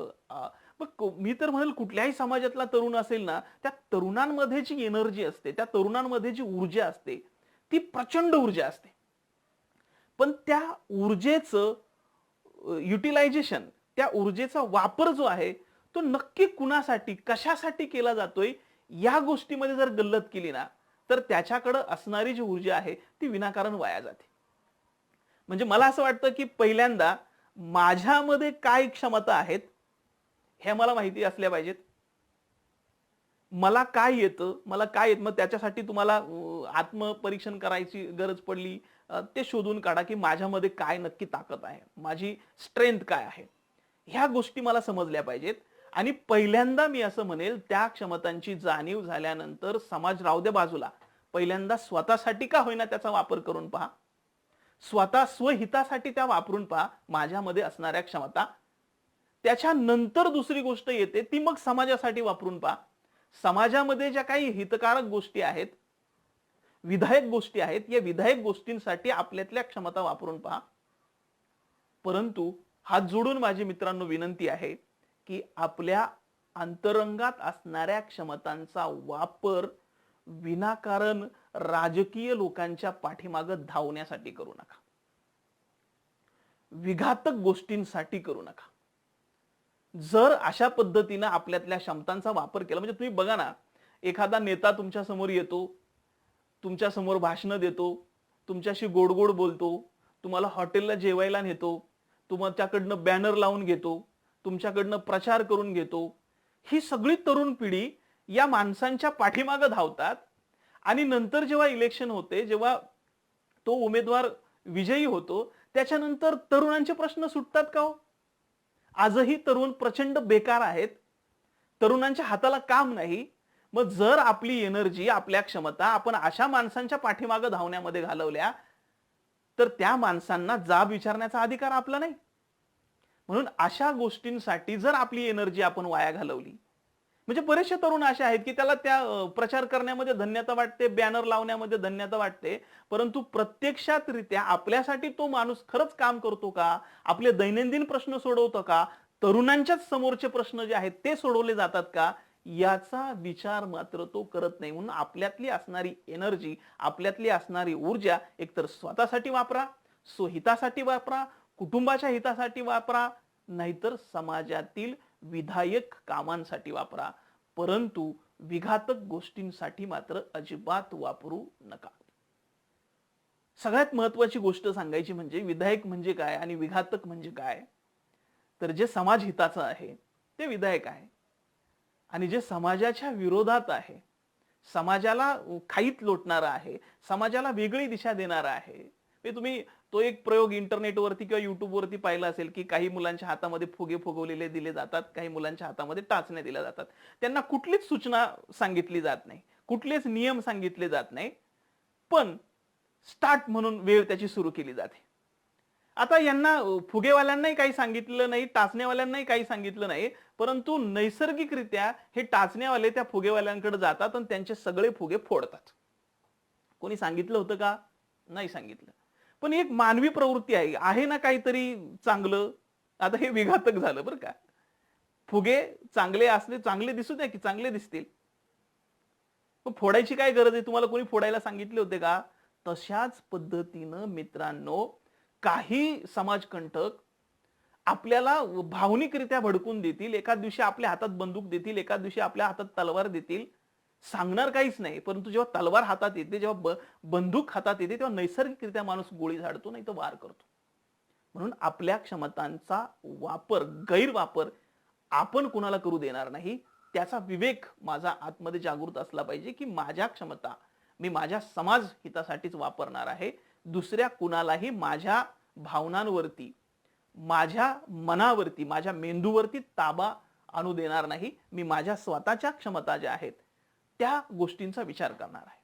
मग मी तर म्हणेल कुठल्याही समाजातला तरुण असेल ना, त्या तरुणांमध्ये जी एनर्जी असते, त्या तरुणांमध्ये जी ऊर्जा असते, ती प्रचंड ऊर्जा असते. पण त्या ऊर्जेचं युटिलायझेशन, त्या ऊर्जेचा वापर जो आहे तो नक्की कुणासाठी, कशासाठी केला जातोय, या गोष्टीमध्ये जर गल्लत केली ना, तर त्याच्याकडे असणारी जी ऊर्जा आहे ती विनाकारण वाया जाते. म्हणजे मला असं वाटतं की पहिल्यांदा माझ्यामध्ये काय क्षमता आहेत हे मला माहिती असल्या पाहिजेत. मला काय येतं, मला काय येत, मग त्याच्यासाठी तुम्हाला आत्मपरीक्षण करायची गरज पडली, ते शोधून काढा की माझ्यामध्ये काय नक्की ताकद आहे, माझी स्ट्रेंथ काय आहे. ह्या गोष्टी मला समजल्या पाहिजेत. आणि पहिल्यांदा मी असं म्हणेल, त्या क्षमतांची जाणीव झाल्यानंतर समाज राहू दे बाजूला, पहिल्यांदा स्वतःसाठी का होईना त्याचा वापर करून पहा. स्वतः स्वहितासाठी त्या वापरून पहा माझ्यामध्ये असणाऱ्या क्षमता. त्याच्यानंतर दुसरी गोष्ट येते ती मग समाजासाठी वापरून पहा. समाजामध्ये ज्या काही हितकारक गोष्टी आहेत, विधायक गोष्टी आहेत, या विधायक गोष्टींसाठी आपल्यातल्या क्षमता वापरून पहा. परंतु हात जोडून माझी मित्रांनो विनंती आहे की आपल्या अंतरंगात असणाऱ्या क्षमतांचा वापर विनाकारण राजकीय लोकांच्या पाठीमागे धावण्यासाठी करू नका. विघातक गोष्टींसाठी करू नका. जर अशा पद्धतीने आपल्यातल्या क्षमतांचा वापर केला, म्हणजे तुम्ही बघा ना, एखादा नेता तुमच्या समोर येतो, तुमच्या समोर भाषण देतो, तुमच्याशी गोड गोड बोलतो, तुम्हाला हॉटेलला जेवायला नेतो, तुमच्याकडनं बॅनर लावून घेतो, तुमच्याकडनं प्रचार करून घेतो. ही सगळी तरुण पिढी या माणसांच्या पाठीमागे धावतात. आणि नंतर जेव्हा इलेक्शन होते, जेव्हा तो उमेदवार विजयी होतो, त्याच्यानंतर तरुणांचे प्रश्न सुटतात का हो? आजही तरुण प्रचंड बेकार आहेत. तरुणांच्या हाताला काम नाही. मग जर आपली एनर्जी, आपल्या क्षमता आपण अशा माणसांच्या पाठीमागे धावण्यामध्ये घालवल्या, तर त्या माणसांना जाब विचारण्याचा अधिकार आपला नाही. म्हणून अशा गोष्टींसाठी जर आपली एनर्जी आपण वाया घालवली, म्हणजे बरेचसे तरुण असे आहेत की त्याला त्या प्रचार करण्यामध्ये धन्यता वाटते, बॅनर लावण्यामध्ये धन्यता वाटते, परंतु प्रत्यक्षात रित्या आपल्यासाठी तो माणूस खरंच काम करतो का, आपले दैनंदिन प्रश्न सोडवतो का, तरुणांच्याच समोरचे प्रश्न जे आहेत ते सोडवले जातात का, याचा विचार मात्र तो करत नाही. म्हणून आपल्यातली असणारी एनर्जी, आपल्यातली असणारी ऊर्जा एकतर स्वतःसाठी वापरा, स्वहितासाठी वापरा, कुटुंबाच्या हितासाठी वापरा, नाहीतर समाजातील विधायक कामांसाठी वापरा. परंतु विघातक गोष्टींसाठी मात्र अजिबात वापरू नका. सगळ्यात महत्वाची गोष्ट सांगायची म्हणजे विधायक म्हणजे काय आणि विघातक म्हणजे काय. तर जे समाज हिताचं आहे ते विधायक आहे, आणि जे समाजाच्या विरोधात आहे, समाजाला खाईत लोटणारा आहे, समाजाला वेगळी दिशा देणारा आहे. तुम्ही तो एक प्रयोग इंटरनेटवरती किंवा युट्यूब वरती पाहिला असेल की काही मुलांच्या हातामध्ये फुगे फुगवलेले दिले जातात, काही मुलांच्या हातामध्ये टाचण्या दिल्या जातात. त्यांना कुठलीच सूचना सांगितली जात नाही, कुठलेच नियम सांगितले जात नाही, पण स्टार्ट म्हणून वेळ त्याची सुरू केली जाते. आता यांना फुगेवाल्यांनाही काही सांगितलं नाही, टाचण्यावाल्यांनाही काही सांगितलं नाही, परंतु नैसर्गिकरित्या हे टाचण्यावाले त्या फुगेवाल्यांकडे जातात आणि त्यांचे सगळे फुगे फोडतात. कोणी सांगितलं होतं का? नाही सांगितलं. पण एक मानवी प्रवृत्ती आहे ना काहीतरी चांगलं. आता हे विघातक झालं बरं का. फुगे चांगले असले, चांगले दिसू द्या की चांगले दिसतील, पण फोडायची काय गरज आहे? तुम्हाला कोणी फोडायला सांगितले होते का? तशाच पद्धतीनं मित्रांनो, काही समाजकंटक आपल्याला भावनिकरित्या भडकून देतील. एका दिवशी आपल्या हातात बंदूक देतील, एका दिवशी आपल्या हातात तलवार देतील, सांगणार काहीच नाही. परंतु जेव्हा तलवार हातात येते, जेव्हा बंदूक हातात येते, तेव्हा नैसर्गिकरित्या माणूस गोळी झाडतो, नाही तर वार करतो. म्हणून आपल्या क्षमतांचा वापर, गैरवापर आपण कुणाला करू देणार नाही. त्याचा विवेक माझा आतमध्ये जागृत असला पाहिजे की माझ्या क्षमता मी माझ्या समाज हितासाठीच वापरणार आहे. दुसऱ्या कुणालाही माझ्या भावनांवरती, माझ्या मनावरती, माझ्या मेंदूवरती ताबा आणू देणार नाही. मी माझ्या स्वतःच्या क्षमता ज्या आहेत त्या गोष्टींचा विचार करणार आहे.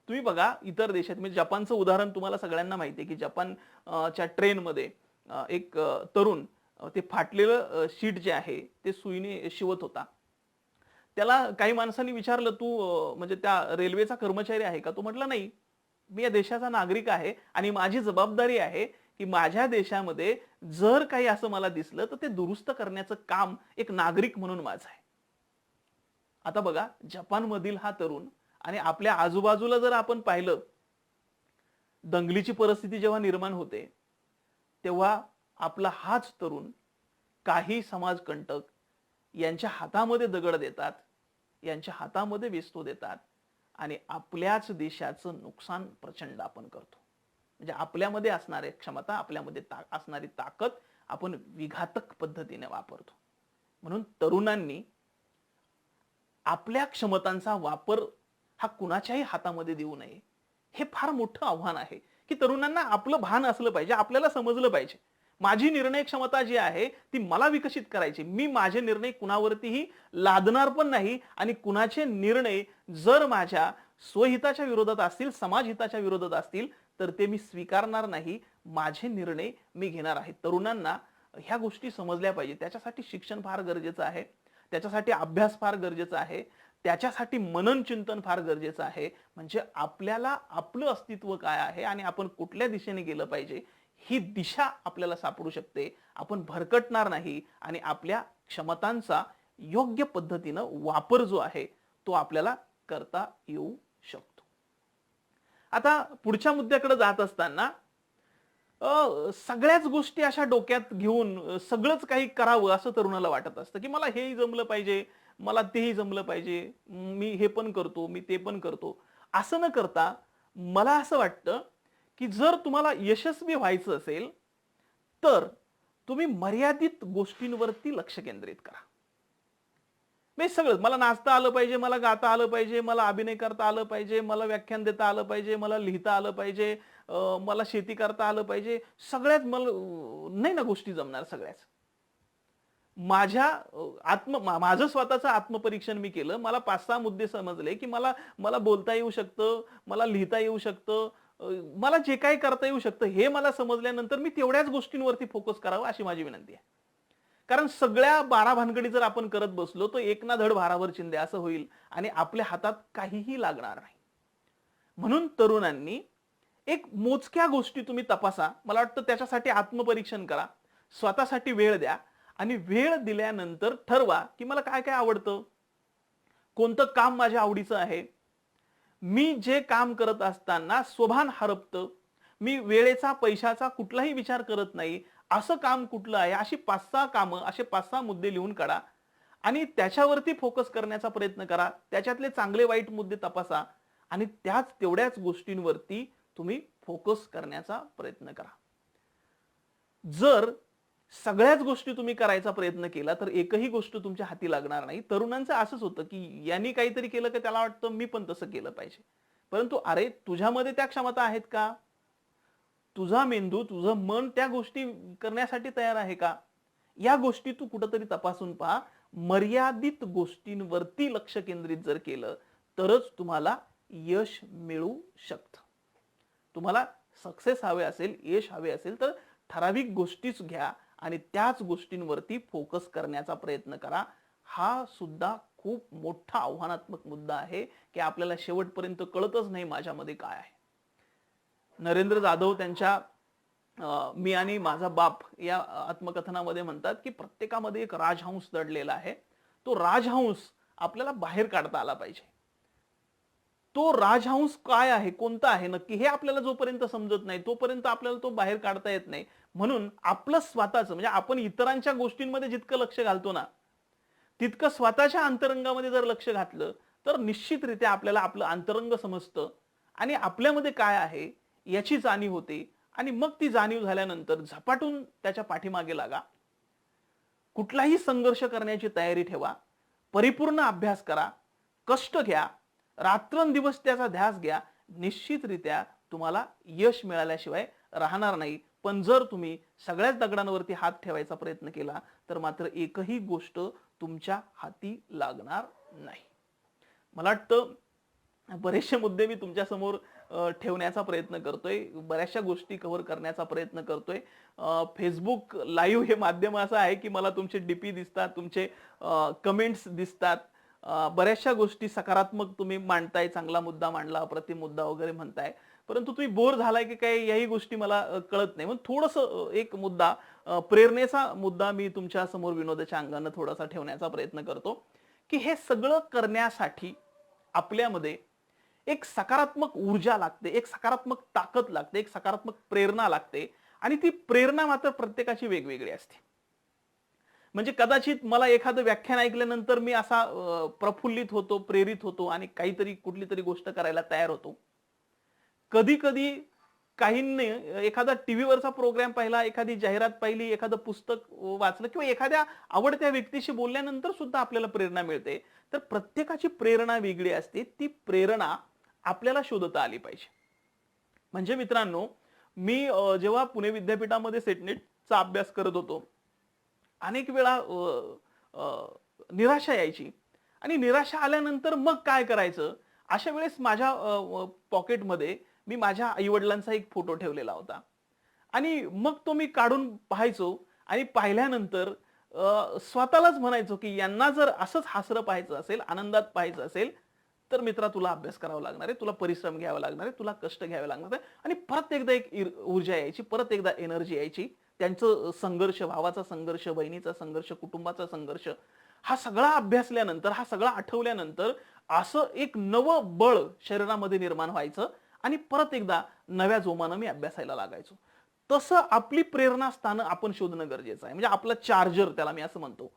तुम्ही बघा इतर देशात, म्हणजे जपानचं उदाहरण तुम्हाला सगळ्यांना माहिती आहे की जपानच्या ट्रेनमध्ये एक तरुण ते फाटलेलं शीट जे आहे ते सुईने शिवत होता. त्याला काही माणसांनी विचारलं, तू म्हणजे त्या रेल्वेचा कर्मचारी आहे का? तो म्हटला नाही, मी या देशाचा नागरिक आहे आणि माझी जबाबदारी आहे की माझ्या देशामध्ये जर काही असं मला दिसलं तर ते दुरुस्त करण्याचं काम एक नागरिक म्हणून माझं आहे. आता बघा जपानमधील हा तरुण, आणि आपल्या आजूबाजूला जर आपण पाहिलं, दंगलीची परिस्थिती जेव्हा निर्माण होते तेव्हा आपला हाच तरुण काही समाजकंटक यांच्या हातामध्ये दगड देतात, यांच्या हातामध्ये विस्तू देतात आणि आपल्याच देशाचं नुकसान प्रचंड आपण करतो. म्हणजे आपल्यामध्ये असणारी क्षमता, आपल्यामध्ये असणारी ताकद आपण विघातक पद्धतीने वापरतो. म्हणून तरुणांनी आपल्या क्षमतांचा वापर हा कुणाच्याही हातामध्ये देऊ नये. हे फार मोठं आव्हान आहे की तरुणांना आपलं भान असलं पाहिजे, आपल्याला समजलं पाहिजे माझी निर्णय क्षमता जी आहे ती मला विकसित करायची. मी माझे निर्णय कुणावरतीही लादणार पण नाही आणि कुणाचे निर्णय जर माझ्या स्वहिताच्या विरोधात असतील, समाजहिताच्या विरोधात असतील तर ते मी स्वीकारणार नाही. माझे निर्णय मी घेणार आहे. तरुणांना ह्या गोष्टी समजल्या पाहिजे. त्याच्यासाठी शिक्षण फार गरजेचं आहे, त्याच्यासाठी अभ्यास फार गरजेचा आहे, त्याच्यासाठी मनन चिंतन फार गरजेचं आहे. म्हणजे आपल्याला आपलं अस्तित्व काय आहे आणि आपण कुठल्या दिशेने गेलं पाहिजे ही दिशा आपल्याला सापडू शकते. आपण भरकटणार नाही आणि आपल्या क्षमतांचा योग्य पद्धतीनं वापर जो आहे तो आपल्याला करता येऊ शकतो. आता पुढच्या मुद्द्याकडे जात असताना सगळ्याच गोष्टी अशा डोक्यात घेऊन सगळंच काही करावं असं तरुणाला वाटत असतं की मला हेही जमलं पाहिजे, मला तेही जमलं पाहिजे, मी हे पण करतो, मी ते पण करतो. असं न करता मला असं वाटतं की जर तुम्हाला यशस्वी व्हायचं असेल तर तुम्ही मर्यादित गोष्टींवरती लक्ष केंद्रित करा. मी सगळं, मला नाचता आलं पाहिजे, मला गाता आलं पाहिजे, मला अभिनय करता आलं पाहिजे, मला व्याख्यान देता आलं पाहिजे, मला लिहिता आलं पाहिजे, मला शेती करता आलं पाहिजे, सगळ्यात मला नाही ना गोष्टी जमणार सगळ्याच. माझं स्वतःचं आत्मपरीक्षण मी केलं. मला 5-6 मुद्दे समजले की मला मला बोलता येऊ शकतं, मला लिहिता येऊ शकतं, मला जे काही करता येऊ शकतं हे मला समजल्यानंतर मी तेवढ्याच गोष्टींवरती फोकस करावा अशी माझी विनंती आहे. कारण सगळ्या 12 भानगडी जर आपण करत बसलो तर एक ना धड भाराभर चिंधे असं होईल आणि आपल्या हातात काहीही लागणार नाही. म्हणून तरुणांनी एक मोजक्या गोष्टी तुम्ही तपासा. मला वाटतं त्याच्यासाठी आत्मपरीक्षण करा, स्वतःसाठी वेळ द्या आणि वेळ दिल्यानंतर ठरवा की मला काय काय आवडतं, कोणतं काम माझ्या आवडीचं आहे, मी जे काम करत असताना स्वभान हरपतं, मी वेळेचा पैशाचा कुठलाही विचार करत नाही असं काम कुठलं आहे. अशी 5-6 कामं, असे 5-6 मुद्दे लिहून काढा आणि त्याच्यावरती फोकस करण्याचा प्रयत्न करा. त्याच्यातले चांगले वाईट मुद्दे तपासा आणि तेवढ्याच गोष्टींवरती तुम्ही फोकस करण्याचा प्रयत्न करा. जर सगळ्याच गोष्टी तुम्ही करायचा प्रयत्न केला तर एकही गोष्ट तुमच्या हाती लागणार नाही. तरुणांचं असंच होतं की यांनी काहीतरी केलं की त्याला वाटतं मी पण तसं केलं पाहिजे. परंतु अरे तुझ्यामध्ये त्या क्षमता आहेत का? तुझा मेंदू, तुझं मन त्या गोष्टी करण्यासाठी तयार आहे का? या गोष्टी तू कुठेतरी तपासून पहा. मर्यादित गोष्टींवरती लक्ष केंद्रित जर केलं तरच तुम्हाला यश मिळू शकतं. तुम्हाला सक्सेस हवे असेल, यश हवे असेल तर ठराविक गोष्टीच घ्या आणि त्याच गोष्टींवरती फोकस करण्याचा प्रयत्न करा. हा सुद्धा खूप मोठा आव्हानात्मक मुद्दा आहे की आपल्याला शेवटपर्यंत कळतच नाही माझ्यामध्ये काय आहे. नरेंद्र जाधव त्यांच्या मी आणि माझा बाप या आत्मकथनामध्ये म्हणतात की प्रत्येकामध्ये एक राजहंस दडलेला आहे. तो राजहंस आपल्याला बाहेर काढता आला पाहिजे. तो राजहंस काय आहे, कोणता आहे नक्की हे आपल्याला जोपर्यंत समजत नाही तोपर्यंत आपल्याला तो बाहेर काढता येत नाही. म्हणून आपलं स्वतःचं म्हणजे आपण इतरांच्या गोष्टींमध्ये जितकं लक्ष घालतो ना तितकं स्वतःच्या अंतरंगामध्ये जर लक्ष घातलं तर निश्चितरित्या आपल्याला आपलं अंतरंग समजतं आणि आपल्यामध्ये काय आहे याची जाणीव होते आणि मग ती जाणीव झाल्यानंतर झपाटून त्याच्या पाठीमागे लागा. कुठलाही संघर्ष करण्याची तयारी ठेवा, परिपूर्ण अभ्यास करा, कष्ट घ्या, रात्रंदिवस त्याचा ध्यास घ्या. निश्चितरित्या तुम्हाला यश मिळाल्याशिवाय राहणार नाही. पण जर तुम्ही सगळ्याच दगडांवरती हात ठेवायचा प्रयत्न केला तर मात्र एकही गोष्ट तुमच्या हाती लागणार नाही. मला वाटतं बरेचसे मुद्दे मी तुमच्या समोर ठेवण्याचा प्रयत्न करतोय, बऱ्याचशा गोष्टी कव्हर करण्याचा प्रयत्न करतोय. फेसबुक लाईव्ह हे माध्यम असं आहे की मला तुमचे डीपी दिसतात, तुमचे कमेंट्स दिसतात, बऱ्याचशा गोष्टी सकारात्मक तुम्ही मांडताय, चांगला मुद्दा मांडला, अप्रतिम मुद्दा वगैरे म्हणताय. परंतु तुम्ही बोर झालाय की काय याही गोष्टी मला कळत नाही. मग थोडंसं एक मुद्दा, प्रेरणेचा मुद्दा मी तुमच्या समोर विनोदाच्या अंगाने थोडासा ठेवण्याचा प्रयत्न करतो की हे सगळं करण्यासाठी आपल्यामध्ये एक सकारात्मक ऊर्जा लागते, एक सकारात्मक ताकद लागते, एक सकारात्मक प्रेरणा लागते आणि ती प्रेरणा मात्र प्रत्येकाची वेगवेगळी असते. म्हणजे कदाचित मला एखादं व्याख्यान ऐकल्यानंतर मी असा प्रफुल्लित होतो, प्रेरित होतो आणि काहीतरी कुठली तरी गोष्ट करायला तयार होतो. कधी-कधी काहींनी एखादा टीव्हीवरचा प्रोग्राम पाहिला, एखादी जाहिरात पाहिली, एखादं पुस्तक वाचलं किंवा एखाद्या आवडत्या व्यक्तीशी बोलल्यानंतर सुद्धा आपल्याला प्रेरणा मिळते. तर प्रत्येकाची प्रेरणा वेगळी असते. ती प्रेरणा आपल्याला शोधता आली पाहिजे. म्हणजे मित्रांनो, मी जेव्हा पुणे विद्यापीठामध्ये सेटनेटचा अभ्यास करत होतो, अनेक वेळा अ, निराशा यायची आणि निराशा आल्यानंतर मग काय करायचं? अशा वेळेस माझ्या पॉकेटमध्ये मी माझ्या आई-वडिलांचा एक फोटो ठेवलेला होता आणि मग तो मी काढून पाहायचो आणि पाहिल्यानंतर स्वतःलाच म्हणायचो, की यांना जर असंच हसरं पाहायचं असेल, आनंदात पाहायचं असेल, तर मित्रा तुला अभ्यास करावा लागणार आहे, तुला परिश्रम घ्यावा लागणार आहे, तुला कष्ट घ्यावे लागणार आहे आणि परत एकदा एक ऊर्जा यायची, परत एकदा एनर्जी यायची. त्यांचं संघर्ष, भावाचा संघर्ष, बहिणीचा संघर्ष, कुटुंबाचा संघर्ष, हा सगळा अभ्यासल्यानंतर, हा सगळा आठवल्यानंतर असं एक नवं बळ शरीरामध्ये निर्माण व्हायचं आणि परत एकदा नव्या जोमानं मी अभ्यासायला लागायचो. तसं आपली प्रेरणास्थानं आपण शोधणं गरजेचं आहे. म्हणजे आपला चार्जर त्याला मी असं म्हणतो.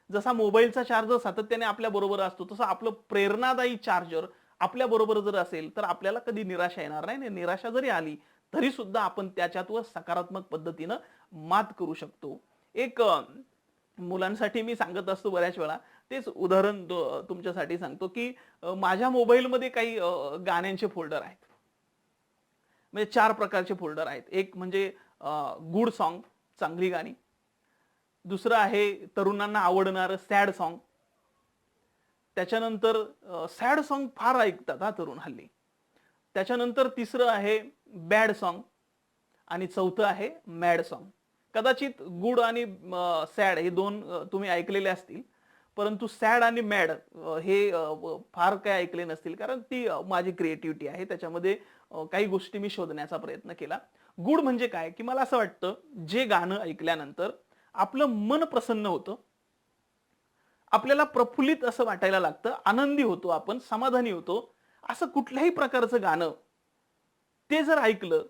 जसा मोबाईलचा चार्जर सातत्याने आपल्या बरोबर असतो, तसं आपलं प्रेरणादायी चार्जर आपल्या बरोबर जर असेल, तर आपल्याला कधी निराशा येणार नाही. आणि निराशा जरी आली, तरी सुद्धा आपण त्याच्यावर सकारात्मक पद्धतीनं मात करू शकतो. एक मुलांसाठी मी सांगत असतो बऱ्याच वेळा, तेच उदाहरण तुमच्यासाठी सांगतो, की माझ्या मोबाईलमध्ये काही गाण्यांचे फोल्डर आहेत. म्हणजे 4 प्रकारचे फोल्डर आहेत. एक म्हणजे गुड सॉन्ग, चांगली गाणी. दुसरं आहे तरुणांना आवडणारं सॅड सॉन्ग. त्याच्यानंतर सॅड सॉन्ग फार ऐकतात हा तरुण हल्ली. त्याच्यानंतर तिसरं आहे बॅड सॉन्ग आणि चौथं आहे मॅड सॉन्ग. कदाचित गुड आणि सॅड हे दोन तुम्ही ऐकलेले असतील. परंतु सॅड आणि मॅड हे फार काही ऐकले नसतील कारण ती माझी क्रिएटिव्हिटी आहे. त्याच्यामध्ये काही गोष्टी मी शोधण्याचा प्रयत्न केला. गुड म्हणजे काय, की मला असं वाटतं जे गाणं ऐकल्यानंतर आपलं मन प्रसन्न होतं. आपल्याला प्रफुल्लित असं वाटायला लागतं, आनंदी होतो आपण, समाधानी होतो. असं कुठल्याही प्रकारचं गाणं ते जर ऐकलं,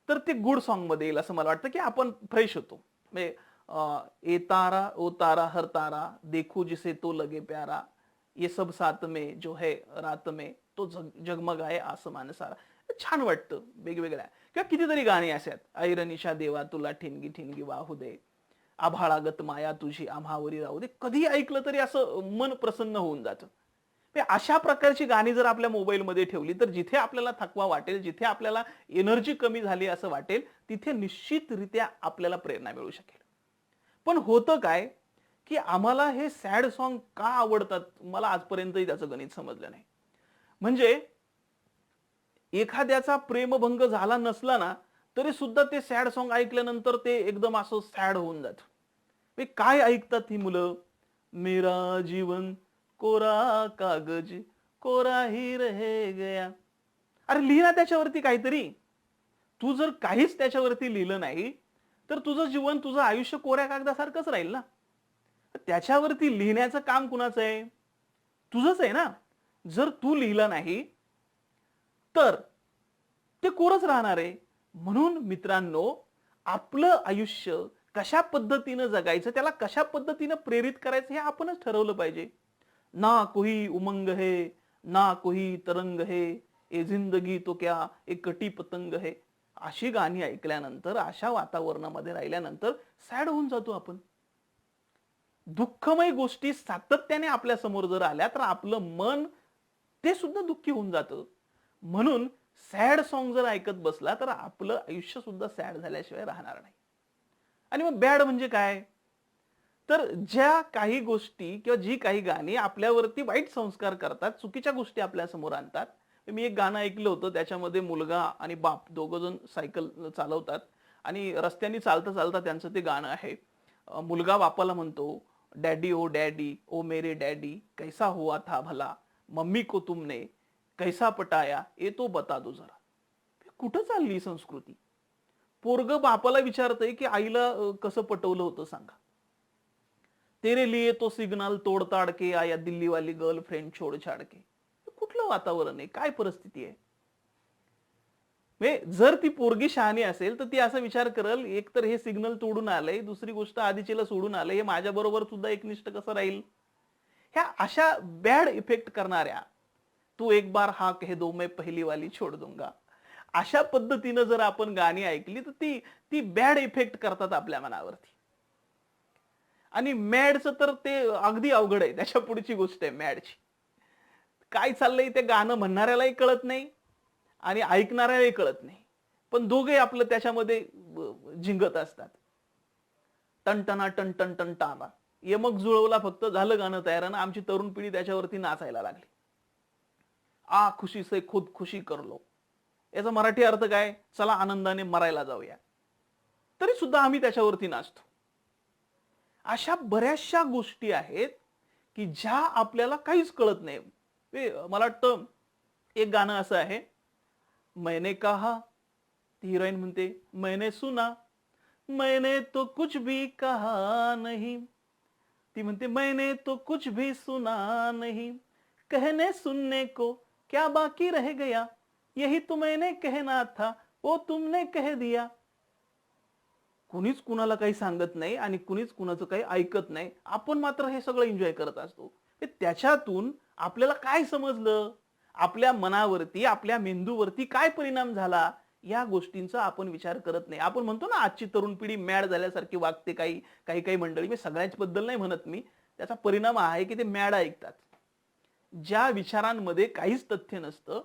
तर ते गुड सॉन्गमध्ये येईल असं मला वाटतं, की आपण फ्रेश होतो. म्हणजे "ए तारा ओ तारा हर तारा, देखो जिसे तो लगे प्यारा, ये सब साथ में जो है रात में, तो जगमगाए आसमान सारा." छान वाटतं वेगवेगळ्या किंवा कितीतरी गाणी असतात. "ऐरणीच्या देवा तुला ठिणगी ठिणगी वाहू दे, आभाळागत माया तुझी आम्हावरी राहू दे." कधीही ऐकलं तरी असं मन प्रसन्न होऊन जातं. अशा प्रकारची गाणी जर आपल्या मोबाईलमध्ये ठेवली तर जिथे आपल्याला थकवा वाटेल, जिथे आपल्याला एनर्जी कमी झाली असं वाटेल, तिथे निश्चितरित्या आपल्याला प्रेरणा मिळू शकेल. पण होतं काय, की आम्हाला हे सॅड सॉन्ग का आवडतात? मला आजपर्यंतही त्याचं गणित समजलं नाही. म्हणजे एखाद्याचा प्रेमभंग झाला नसला ना, तरी सुद्धा ते सॅड सॉन्ग ऐकल्यानंतर ते एकदम असं सॅड होऊन जातं. काय ऐकतात ही मुलं? मेरा जीवन कोरा कागज कोरा ही रह गया. अरे लिही ना त्याच्यावरती काहीतरी. तू जर काहीच त्याच्यावरती लिहिलं नाही, तर तुझं जीवन, तुझं आयुष्य कोऱ्या कागदासारखंच राहील ना. त्याच्यावरती लिहिण्याचं काम कुणाचं आहे? तुझंच आहे ना. जर तू लिहिलं नाही, तर ते कोरच राहणार आहे. म्हणून मित्रांनो, आपलं आयुष्य कशा पद्धतीनं जगायचं, त्याला कशा पद्धतीनं प्रेरित करायचं हे आपणच ठरवलं पाहिजे. ना कोई उमंग है, ना कोई तरंग है, ये जिंदगी तो क्या एक कटी पतंग है. अशी गाणी ऐकल्यानंतर, अशा वातावरणामध्ये राहिल्यानंतर सॅड होऊन जातो आपण. दुःखमय गोष्टी सातत्याने आपल्या समोर जर आल्या तर आपलं मन ते सुद्धा दुःखी होऊन जातं. म्हणून सॅड सॉन्ग जर ऐकत बसला तर आपलं आयुष्य सुद्धा सॅड झाल्याशिवाय राहणार नाही. आणि मग बॅड म्हणजे काय? तर ज्या काही गोष्टी किंवा जी काही गाणी आपल्यावरती वाईट संस्कार करतात, चुकीच्या गोष्टी आपल्या समोर आणतात. मी एक गाणं ऐकलं होतं त्याच्यामध्ये मुलगा आणि बाप दोघं जण सायकल चालवतात आणि रस्त्याने चालता चालता त्यांचं ते गाणं आहे. मुलगा बापाला म्हणतो, "डॅडी ओ डॅडी, ओ मेरे डॅडी, कैसा हुआ था भला, मम्मी को तुमने कैसा पटाया, ये तो बता दो जरा." कुठं चालली ही संस्कृती? पोरगं बापाला विचारतंय, की आईला कसं पटवलं होतं सांगा. तेरे लिए तो सिग्नल तोड ताड के आया दिल्ली वाली गर्लफ्रेंड छोड छाड के. कुठलं वातावरण आहे? काय परिस्थिती आहे? म्हणजे जर ती पोरगी शहाणी असेल तर ती असा विचार करेल, एक तर हे सिग्नल तोडून आलंय, दुसरी गोष्ट आधीचीला सोडून आलंय, हे माझ्या बरोबर सुद्धा एकनिष्ठ कसं राहील. ह्या अशा बॅड इफेक्ट करणाऱ्या, तू एक बार हा कह दो मैं पहली वाली छोड़ दूंगा, अशा पद्धतीनं जर आपण गाणी ऐकली तर ती ती बॅड इफेक्ट करतात आपल्या मनावरती. आणि मॅडचं तर ते अगदी अवघड आहे. त्याच्या पुढची गोष्ट आहे मॅडची. काय चाललंय ते गाणं म्हणणाऱ्यालाही कळत नाही आणि ऐकणाऱ्यालाही कळत नाही. पण दोघे आपलं त्याच्यामध्ये झिंगत असतात. टनटना टन टाना. यमक जुळवला फक्त झालं गाणं तयार आणि आमची तरुण पिढी त्याच्यावरती नाचायला लागली. खुशी से खुद खुशी कर लो. याचा मराठी अर्थ काय? चला आनंदाने मरायला जाऊया. तरी सुद्धा आम्ही त्याच्यावरती नाचतो. अशा बऱ्याचशा गोष्टी आहेत की ज्या आपल्याला काहीच कळत नाही. मला वाटतं एक गाणं असं आहे, मैंने कहा, ती हिरोईन म्हणते, मैंने सुना, मैंने तो कुछ भी कहा नहीं. ती म्हणते, मैंने तो कुछ भी सुना नहीं, कहने सुनने को क्या बाकी रह गया, यही तो मैंने कहना था, वो तुमने कह दिया. कुणीच कुणाला काही सांगत नाही आणि कुणीच कुणाचं काही ऐकत नाही. आपण मात्र हे सगळं एन्जॉय करत असतो. त्याच्यातून आपल्याला काय समजलं, आपल्या मनावरती, आपल्या मेंदूवरती काय परिणाम झाला, या गोष्टींचा आपण विचार करत नाही. आपण म्हणतो ना, आजची तरुण पिढी मॅड झाल्यासारखी वागते. काही काही काही मंडळी, मी सगळ्याच बद्दल नाही म्हणत, मी त्याचा परिणाम आहे की ते मॅड ऐकतात. ज्या विचारांमध्ये काहीच तथ्य नसतं,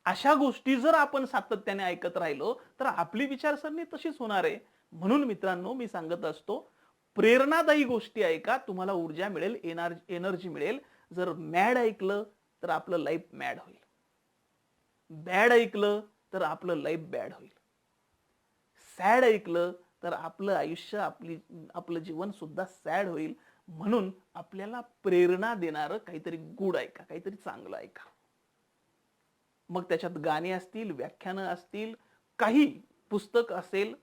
अशा गोष्टी जर आपण सातत्याने ऐकत राहिलो तर आपली विचारसरणी तशीच होणार आहे. म्हणून मित्रांनो, मी सांगत असतो, प्रेरणादायी गोष्टी ऐका, तुम्हाला ऊर्जा मिळेल, एनर्जी मिळेल. जर मॅड ऐकलं तर आपलं लाईफ मॅड होईल, बॅड ऐकलं तर आपलं लाईफ बॅड होईल, सॅड ऐकलं तर आपलं आयुष्य, आपलं जीवन सुद्धा सॅड होईल. म्हणून आपल्याला प्रेरणा देणारं काहीतरी गुड ऐका, काहीतरी चांगलं ऐका. मग त्याच्यात गाणी असतील, व्याख्यानं असतील, काही पुस्तक असेल,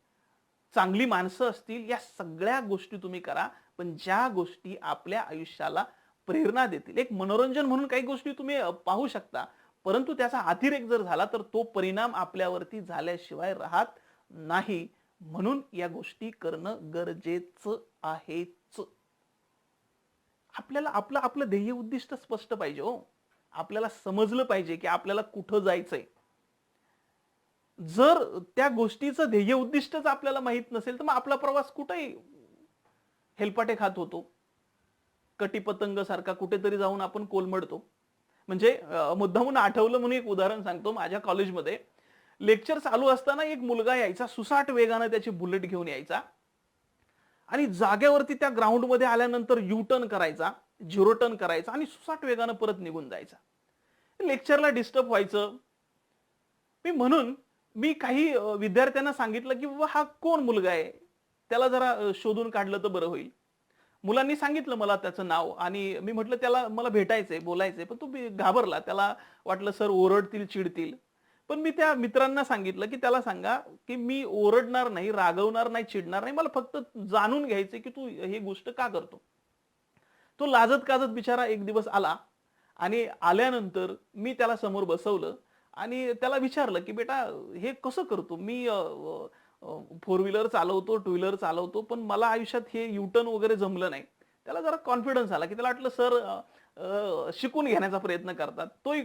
चांगली माणसं असतील, या सगळ्या गोष्टी तुम्ही करा. पण ज्या गोष्टी आपल्या आयुष्याला प्रेरणा देतील. एक मनोरंजन म्हणून काही गोष्टी तुम्ही पाहू शकता, परंतु त्याचा अतिरेक जर झाला तर तो परिणाम आपल्यावरती झाल्याशिवाय राहत नाही. म्हणून या गोष्टी करणं गरजेचं आहेच. आपल्याला आपलं आपलं ध्येय उद्दिष्ट स्पष्ट पाहिजे हो. आपल्याला समजलं पाहिजे की आपल्याला कुठं जायचंय. जर त्या गोष्टीचं ध्येय उद्दिष्टच आपल्याला माहित नसेल तर मग आपला प्रवास कुठेही हेलपाटे खात होतो. कटी पतंग सारखा कुठेतरी जाऊन आपण कोलमडतो. म्हणजे मुद्दामून आठवलं म्हणून एक उदाहरण सांगतो. माझ्या कॉलेजमध्ये लेक्चर चालू असताना एक मुलगा यायचा, सुसाट वेगानं त्याची बुलेट घेऊन यायचा आणि जागेवरती त्या ग्राउंडमध्ये आल्यानंतर यू टर्न करायचा, झिरो टर्न करायचा आणि सुसाट वेगानं परत निघून जायचा. लेक्चरला डिस्टर्ब व्हायचं. म्हणून मी काही विद्यार्थ्यांना सांगितलं की बाबा हा कोण मुलगा आहे, त्याला जरा शोधून काढलं तर बरं होईल. मुलांनी सांगितलं मला त्याचं नाव आणि मी म्हटलं त्याला मला भेटायचंय, बोलायचंय. पण तो घाबरला. त्याला वाटलं सर ओरडतील, चिडतील. पण मी त्या मित्रांना सांगितलं की त्याला सांगा की मी ओरडणार नाही, रागवणार नाही, चिडणार नाही. मला फक्त जाणून घ्यायचंय की तू ही गोष्ट का करतो. तो लाजत काजत बिचारा एक दिवस आला आणि आल्यानंतर मी त्याला समोर बसवलं आणि त्याला विचारलं की बेटा हे कसं करतो. मी 4 व्हीलर चालवतो, 2 व्हीलर चालवतो, पण मला आयुष्यात हे युटर्न वगैरे जमलं नाही. त्याला जरा कॉन्फिडन्स आला की त्याला वाटलं सर शिकून घेण्याचा प्रयत्न करतात. तोही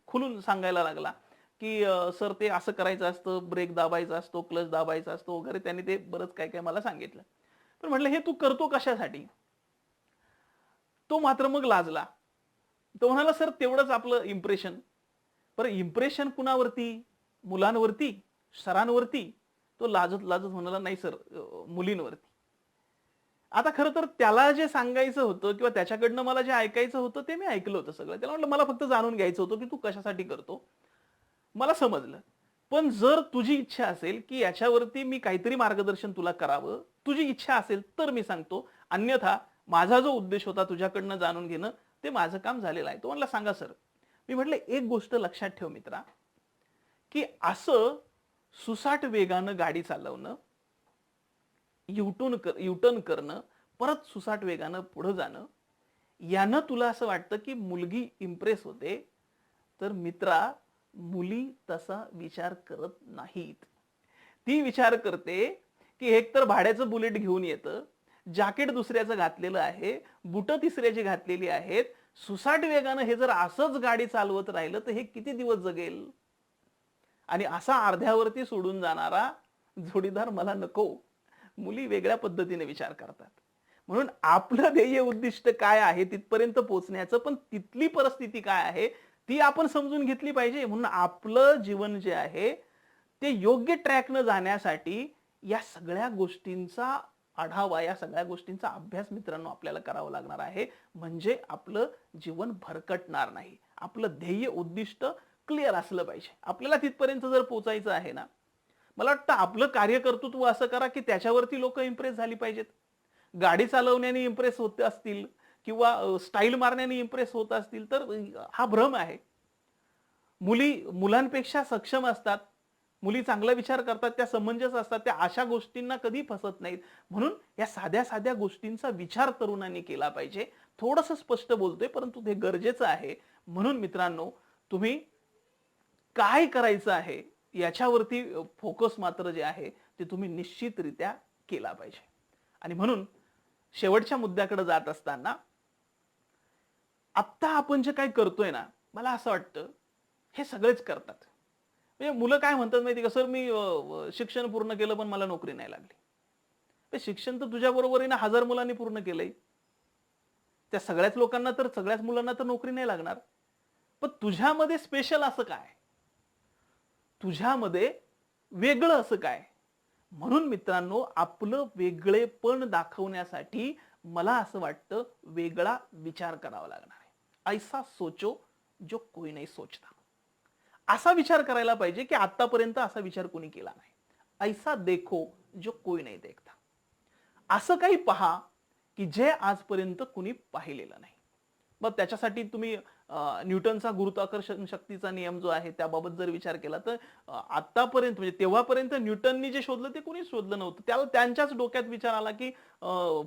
खुलून सांगायला लागला की सर ते असं करायचं असतं, ब्रेक दाबायचा असतो, क्लच दाबायचा असतो वगैरे. त्यांनी ते बरंच काय काय मला सांगितलं. पण म्हटलं हे तू करतो कशासाठी. तो मात्र मग लाजला. तो म्हणाला सर तेवढंच आपलं इम्प्रेशन. बरं इम्प्रेशन कुणावरती, मुलांवरती, सरांवरती. तो लाजत लाजत म्हणाला नाही सर मुलींवरती. आता खरं तर त्याला जे सांगायचं होतं किंवा त्याच्याकडनं मला जे ऐकायचं होतं ते मी ऐकलं होतं सगळं. त्याला म्हटलं मला फक्त जाणून घ्यायचं होतं की तू कशासाठी करतो. मला समजलं. पण जर तुझी इच्छा असेल की याच्यावरती मी काहीतरी मार्गदर्शन तुला करावं, तुझी इच्छा असेल तर मी सांगतो. अन्यथा माझा जो उद्देश होता तुझ्याकडनं जाणून घेणं ते माझं काम झालेलं आहे. तो म्हणला सांगा सर. मी म्हटलं एक गोष्ट लक्षात ठेव मित्रा, की असं सुसाट वेगानं गाडी चालवणं, युटर्न करणं, परत सुसाट वेगानं पुढे जाणं, यानं तुला असं वाटतं की मुलगी इम्प्रेस होते. तर मित्रा मुली तसा विचार करत नाहीत. ती विचार करते की एकतर भाड्याचं बुलेट घेऊन येतं, जॅकेट दुसऱ्याचं घातलेलं आहे, बुटं तिसऱ्याची घातलेली आहेत, सुसाट वेगानं हे जर असंच गाडी चालवत राहिलं तर हे किती दिवस जगेल? आणि असा अर्ध्यावरती सोडून जाणारा जोडीदार मला नको. मुली वेगळ्या पद्धतीने विचार करतात. म्हणून आपलं ध्येय उद्दिष्ट काय आहे तिथपर्यंत पोहोचण्याचं, पण तिथली परिस्थिती काय आहे ती आपण समजून घेतली पाहिजे. म्हणून आपलं जीवन जे आहे ते योग्य ट्रॅकनं जाण्यासाठी या सगळ्या गोष्टींचा आढावा, या सगळ्या गोष्टींचा अभ्यास मित्रांनो आपल्याला करावा लागणार आहे. म्हणजे आपलं जीवन भरकटणार नाही. आपलं ध्येय उद्दिष्ट क्लिअर असलं पाहिजे. आपल्याला तिथपर्यंत जर पोहोचायचं आहे ना, मला वाटतं आपलं कार्यकर्तृत्व असं करा की त्याच्यावरती लोक इम्प्रेस झाली पाहिजेत. गाडी चालवण्याने इम्प्रेस होत असतील किंवा स्टाईल मारण्याने इम्प्रेस होत असतील तर हा भ्रम आहे. मुलांपेक्षा सक्षम असतात, मुली चांगला विचार करतात, त्या समंजस असतात, त्या अशा गोष्टींना कधी फसत नाहीत. म्हणून या साध्या साध्या गोष्टींचा विचार तरुणांनी केला पाहिजे. थोडंसं स्पष्ट बोलतोय परंतु ते गरजेचं आहे. म्हणून मित्रांनो, तुम्ही काय करायचं आहे याच्यावरती फोकस मात्र जे आहे ते तुम्ही निश्चितरित्या केला पाहिजे. आणि म्हणून शेवटच्या मुद्द्याकडे जात असताना आत्ता आपण जे काही करतोय ना, मला असं वाटतं हे सगळेच करतात. म्हणजे मुलं काय म्हणतात माहिती का, सर मी शिक्षण पूर्ण केलं पण मला नोकरी नाही लागली. ते शिक्षण तर तुझ्या बरोबरीने 1000 मुलांनी पूर्ण केलंय. त्या सगळ्याच लोकांना तर, सगळ्याच मुलांना तर नोकरी नाही लागणार. पण तुझ्यामध्ये स्पेशल असं काय, तुझ्यामध्ये वेगळं असं काय? म्हणून मित्रांनो, आपलं वेगळेपण दाखवण्यासाठी मला असं वाटतं वेगळा विचार करावा लागणार आहे. ऐसा सोचो जो कोई नहीं सोचता. असा विचार करायला पाहिजे की आतापर्यंत असा विचार कोणी केला नाही. ऐसा देखो जो कोई नहीं देखता. असं काही पहा की जे आजपर्यंत कुणी पाहिलेलं नाही. मग त्याच्यासाठी तुम्ही न्यूटनचा गुरुत्वाकर्षण शक्तीचा नियम जो आहे त्याबाबत जर विचार केला तर आतापर्यंत म्हणजे तेव्हापर्यंत न्यूटननी जे शोधलं ते कोणीच शोधलं नव्हतं. त्याला त्यांच्याच डोक्यात विचार आला की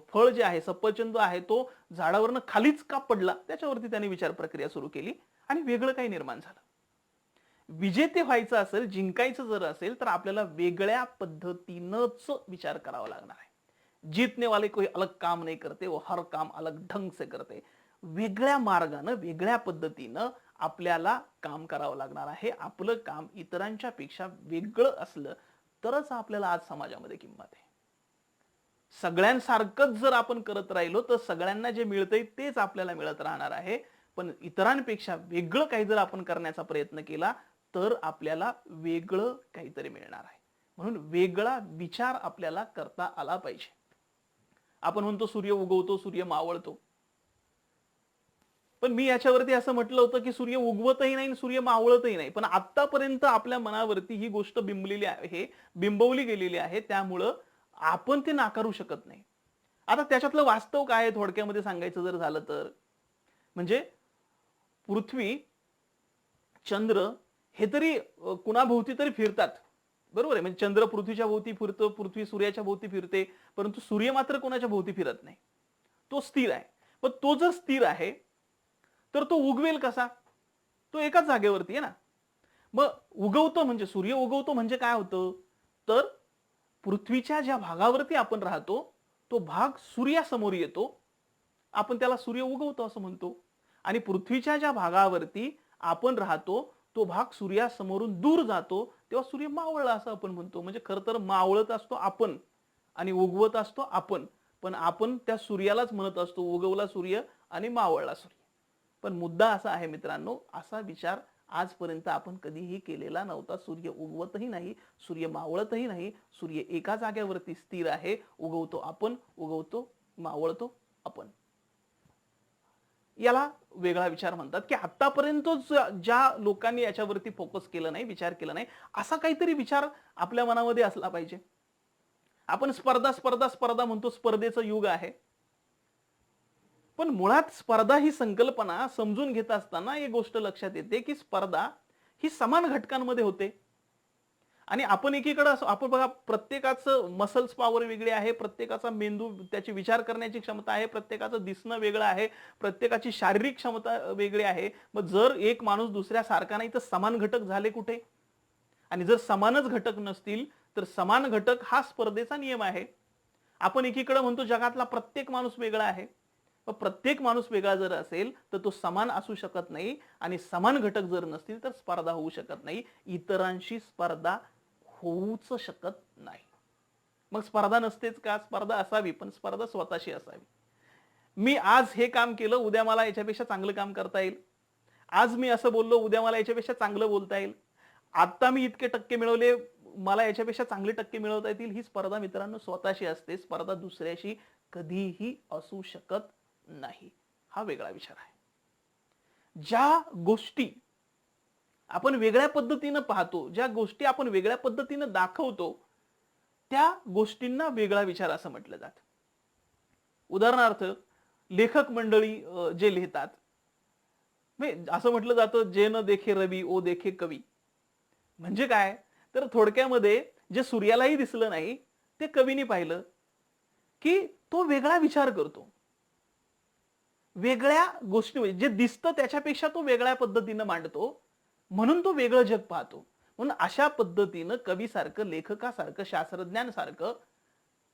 फळ जे आहे, सफरचंद आहे, तो झाडावरनं खालीच का पडला, त्याच्यावरती त्यांनी विचार प्रक्रिया सुरू केली आणि वेगळं काही निर्माण झालं. विजेते व्हायचं असेल, जिंकायचं जर असेल तर आपल्याला वेगळ्या पद्धतीनंच विचार करावा लागणार आहे. जीतने वाले कोई अलग काम नहीं करते, वो हर काम अलग ढंग से करते. वेगळ्या मार्गानं, वेगळ्या पद्धतीनं आपल्याला काम करावं लागणार आहे. आपलं काम इतरांच्या पेक्षा वेगळं असलं तरच आपल्याला आज समाजामध्ये किंमत आहे. सगळ्यांसारखंच जर आपण करत राहिलो तर सगळ्यांना जे मिळतंय तेच आपल्याला मिळत राहणार आहे. पण इतरांपेक्षा वेगळं काही जर आपण करण्याचा प्रयत्न केला तर आपल्याला वेगळं काहीतरी मिळणार आहे. म्हणून वेगळा विचार आपल्याला करता आला पाहिजे. आपण म्हणतो सूर्य उगवतो, सूर्य मावळतो. पण मी याच्यावरती असं म्हटलं होतं की सूर्य उगवतही नाही, सूर्य मावळतही नाही. पण आतापर्यंत आपल्या मनावरती ही गोष्ट बिंबलेली आहे, बिंबवली गेलेली आहे. त्यामुळं आपण ते नाकारू शकत नाही. आता त्याच्यातलं वास्तव काय आहे थोडक्यामध्ये सांगायचं जर झालं तर, म्हणजे पृथ्वी, चंद्र हे तरी कुणाभोवती तरी फिरतात. बरोबर आहे. म्हणजे चंद्र पृथ्वीच्या भोवती फिरतो, पृथ्वी सूर्याच्या भोवती फिरते, परंतु सूर्य मात्र कोणाच्या भोवती फिरत नाही. तो स्थिर आहे. पण तो जर स्थिर आहे तर तो उगवेल कसा? तो एकाच जागेवरती आहे ना. मग उगवतो म्हणजे, सूर्य उगवतो म्हणजे काय होतं तर पृथ्वीच्या ज्या भागावरती आपण राहतो तो भाग सूर्यासमोर येतो, आपण त्याला सूर्य उगवतो असं म्हणतो. आणि पृथ्वीच्या ज्या भागावरती आपण राहतो तो भाग सूर्यासमोरून दूर जातो तेव्हा सूर्य मावळला असं आपण म्हणतो. म्हणजे खरं तर मावळत असतो आपण आणि उगवत असतो आपण, पण आपण त्या सूर्यालाच म्हणत असतो उगवला सूर्य आणि मावळला सूर्य. पण मुद्दा असा आहे मित्रांनो, असा विचार आजपर्यंत आपण कधीही केलेला नव्हता. सूर्य उगवतही नाही, सूर्य मावळतही नाही. सूर्य एका जागेवरती स्थिर आहे. उगवतो आपण, उगवतो, मावळतो आपण. याला वेगळा विचार म्हणतात की आतापर्यंत ज्या लोकांनी याच्यावरती फोकस केलं नाही, विचार केला नाही, असा काहीतरी विचार आपल्या मनामध्ये असला पाहिजे. आपण स्पर्धा स्पर्धा स्पर्धा म्हणतो, स्पर्धेचं युग आहे. पण मुळात स्पर्धा ही संकल्पना समजून घेत असताना एक गोष्ट लक्षात येते की स्पर्धा ही समान घटकांमध्ये होते. आणि आपण एकीकडे असं आपण बघा, प्रत्येकाचं मसल्स पॉवर वेगळी आहे, प्रत्येकाचा मेंदू, त्याची विचार करण्याची क्षमता आहे, प्रत्येकाचं दिसणं वेगळं आहे, प्रत्येकाची शारीरिक क्षमता वेगळी आहे. मग जर एक माणूस दुसऱ्यासारखा नाही तर समान घटक झाले कुठे? आणि जर समानच घटक नसतील तर समान घटक हा स्पर्धेचा नियम आहे. आपण एकीकडे म्हणतो जगातला प्रत्येक माणूस वेगळा आहे. प्रत्येक माणूस वेगळा जर असेल तर तो समान असू शकत नाही, आणि समान घटक जर नसतील तर स्पर्धा होऊ शकत नाही. इतरांशी स्पर्धा होऊच शकत नाही. मग स्पर्धा नसतेच का? स्पर्धा असावी, पण स्पर्धा स्वतःशी असावी. मी आज हे काम केलं, उद्या मला याच्यापेक्षा चांगलं काम करता येईल. आज मी असं बोललो, उद्या मला याच्यापेक्षा चांगलं बोलता येईल. आता मी इतके टक्के मिळवले, मला याच्यापेक्षा चांगले टक्के मिळवता येतील. ही स्पर्धा मित्रांनो स्वतःशी असते. स्पर्धा दुसऱ्याशी कधीही असू शकत नाही. हा वेगळा विचार आहे. ज्या गोष्टी आपण वेगळ्या पद्धतीनं पाहतो, ज्या गोष्टी आपण वेगळ्या पद्धतीनं दाखवतो, त्या गोष्टींना वेगळा विचार असं म्हटलं जातं. उदाहरणार्थ, लेखक मंडळी जे लिहितात, असं म्हटलं जातं, जे न देखे रवी ओ देखे कवी. म्हणजे काय? तर थोडक्यामध्ये जे सूर्यालाही दिसलं नाही ते कवीने पाहिलं, की तो वेगळा विचार करतो. वेगळ्या गोष्टी, जे दिसतं त्याच्यापेक्षा तो वेगळ्या पद्धतीनं मांडतो, म्हणून तो वेगळं जग पाहतो. म्हणून अशा पद्धतीनं कवीसारखं, लेखकासारखं, शास्त्रज्ञांसारखं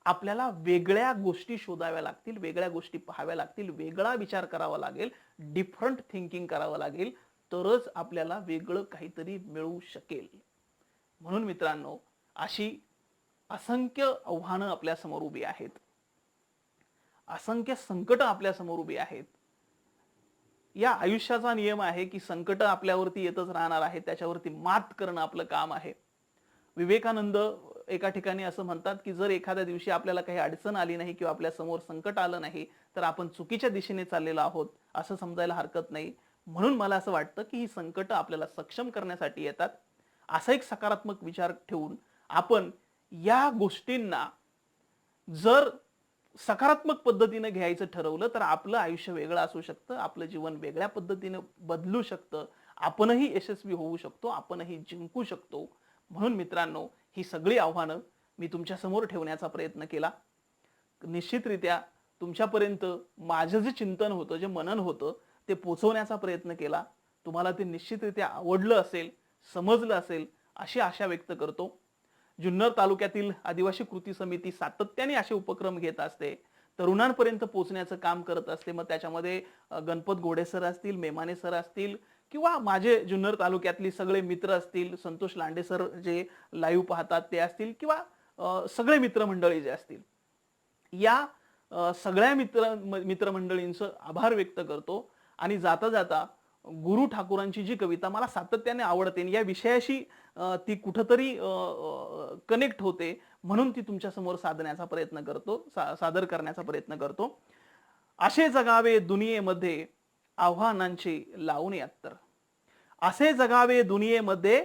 आपल्याला वेगळ्या गोष्टी शोधाव्या लागतील, वेगळ्या गोष्टी पाहाव्या लागतील, वेगळा विचार करावा लागेल, डिफरंट थिंकिंग करावं लागेल, तरच आपल्याला वेगळं काहीतरी मिळू शकेल. म्हणून मित्रांनो, अशी असंख्य आव्हानं आपल्या समोर उभी आहेत, असंख्य संकट आपल्या समोर उभी आहेत. या आयुष्याचा नियम आहे की संकट आपल्यावरती येतच राहणार आहे, त्याच्यावरती मात करणं आपलं काम आहे. विवेकानंद एका ठिकाणी असं म्हणतात की जर एखाद्या दिवशी आपल्याला काही अडचण आली नाही किंवा आपल्या समोर संकट आलं नाही तर आपण चुकीच्या दिशेने चाललेलो आहोत असं समजायला हरकत नाही. म्हणून मला असं वाटतं की ही संकट आपल्याला सक्षम करण्यासाठी येतात. असा एक सकारात्मक विचार ठेवून आपण या गोष्टींना जर सकारात्मक पद्धतीने घ्यायचं ठरवलं तर आपलं आयुष्य वेगळं असू शकतं, आपलं जीवन वेगळ्या पद्धतीने बदलू शकतं, आपणही यशस्वी होऊ शकतो, आपणही जिंकू शकतो. म्हणून मित्रांनो, ही सगळी आव्हानं मी तुमच्या समोर ठेवण्याचा प्रयत्न केला. निश्चितरित्या तुमच्यापर्यंत माझं जे चिंतन होतं, जे मनन होतं, ते पोहोचवण्याचा प्रयत्न केला. तुम्हाला ते निश्चितरित्या आवडलं असेल, समजलं असेल अशी आशा व्यक्त करतो. जुन्नर तालुक्यातील आदिवासी कृती समिती सातत्याने असे उपक्रम घेत असते, तरुणांपर्यंत पोहोचण्याचं काम करत असते. मग त्याच्यामध्ये गणपत घोडे सर असतील, मेमाने सर असतील, किंवा माझे जुन्नर तालुक्यातली सगळे मित्र असतील, संतोष लांडे सर जे लाईव्ह पाहतात ते असतील, किंवा सगळे मित्रमंडळी जे असतील, या सगळ्या मित्रमंडळींचं आभार व्यक्त करतो. आणि जाता जाता गुरु ठाकूरांची जी कविता मला सातत्याने आवडते, या विषयाशी ती कुठंतरी कनेक्ट होते, म्हणून ती तुमच्या समोर सादर करण्याचा प्रयत्न करतो. असे जगावे दुनियेमध्ये आव्हानांचे लावून यात्तर, असे जगावे दुनियेमध्ये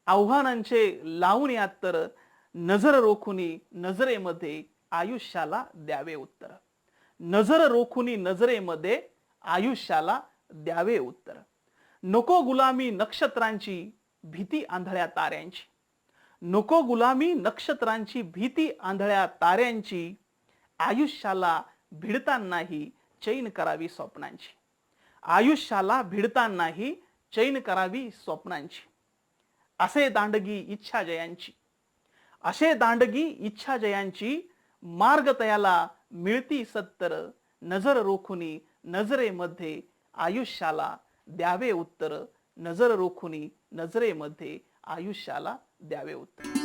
आव्हानांचे लावून यात्तर, नजर रोखुनी नजरेमध्ये आयुष्याला द्यावे उत्तर, नजर रोखुनी नजरेमध्ये आयुष्याला द्यावे उत्तर. नको गुलामी नक्षत्रांची, भीती आंधळ्या ताऱ्यांची, नको गुलामी नक्षत्रांची, भीती आंधळ्या ताऱ्यांची, आयुष्याला भिडतानाही चैन करावी स्वप्नांची, आयुष्याला भिडतानाही चैन करावी स्वप्नांची. असे दांडगी इच्छा जयांची, असे दांडगी इच्छा जयांची, मार्ग तयाला मिळती सत्तर, नजर रोखुनी नजरेमध्ये आयुष्याला द्यावे उत्तर, नजर रोखुनी नजरेमध्ये आयुष्याला द्यावे उत्तर.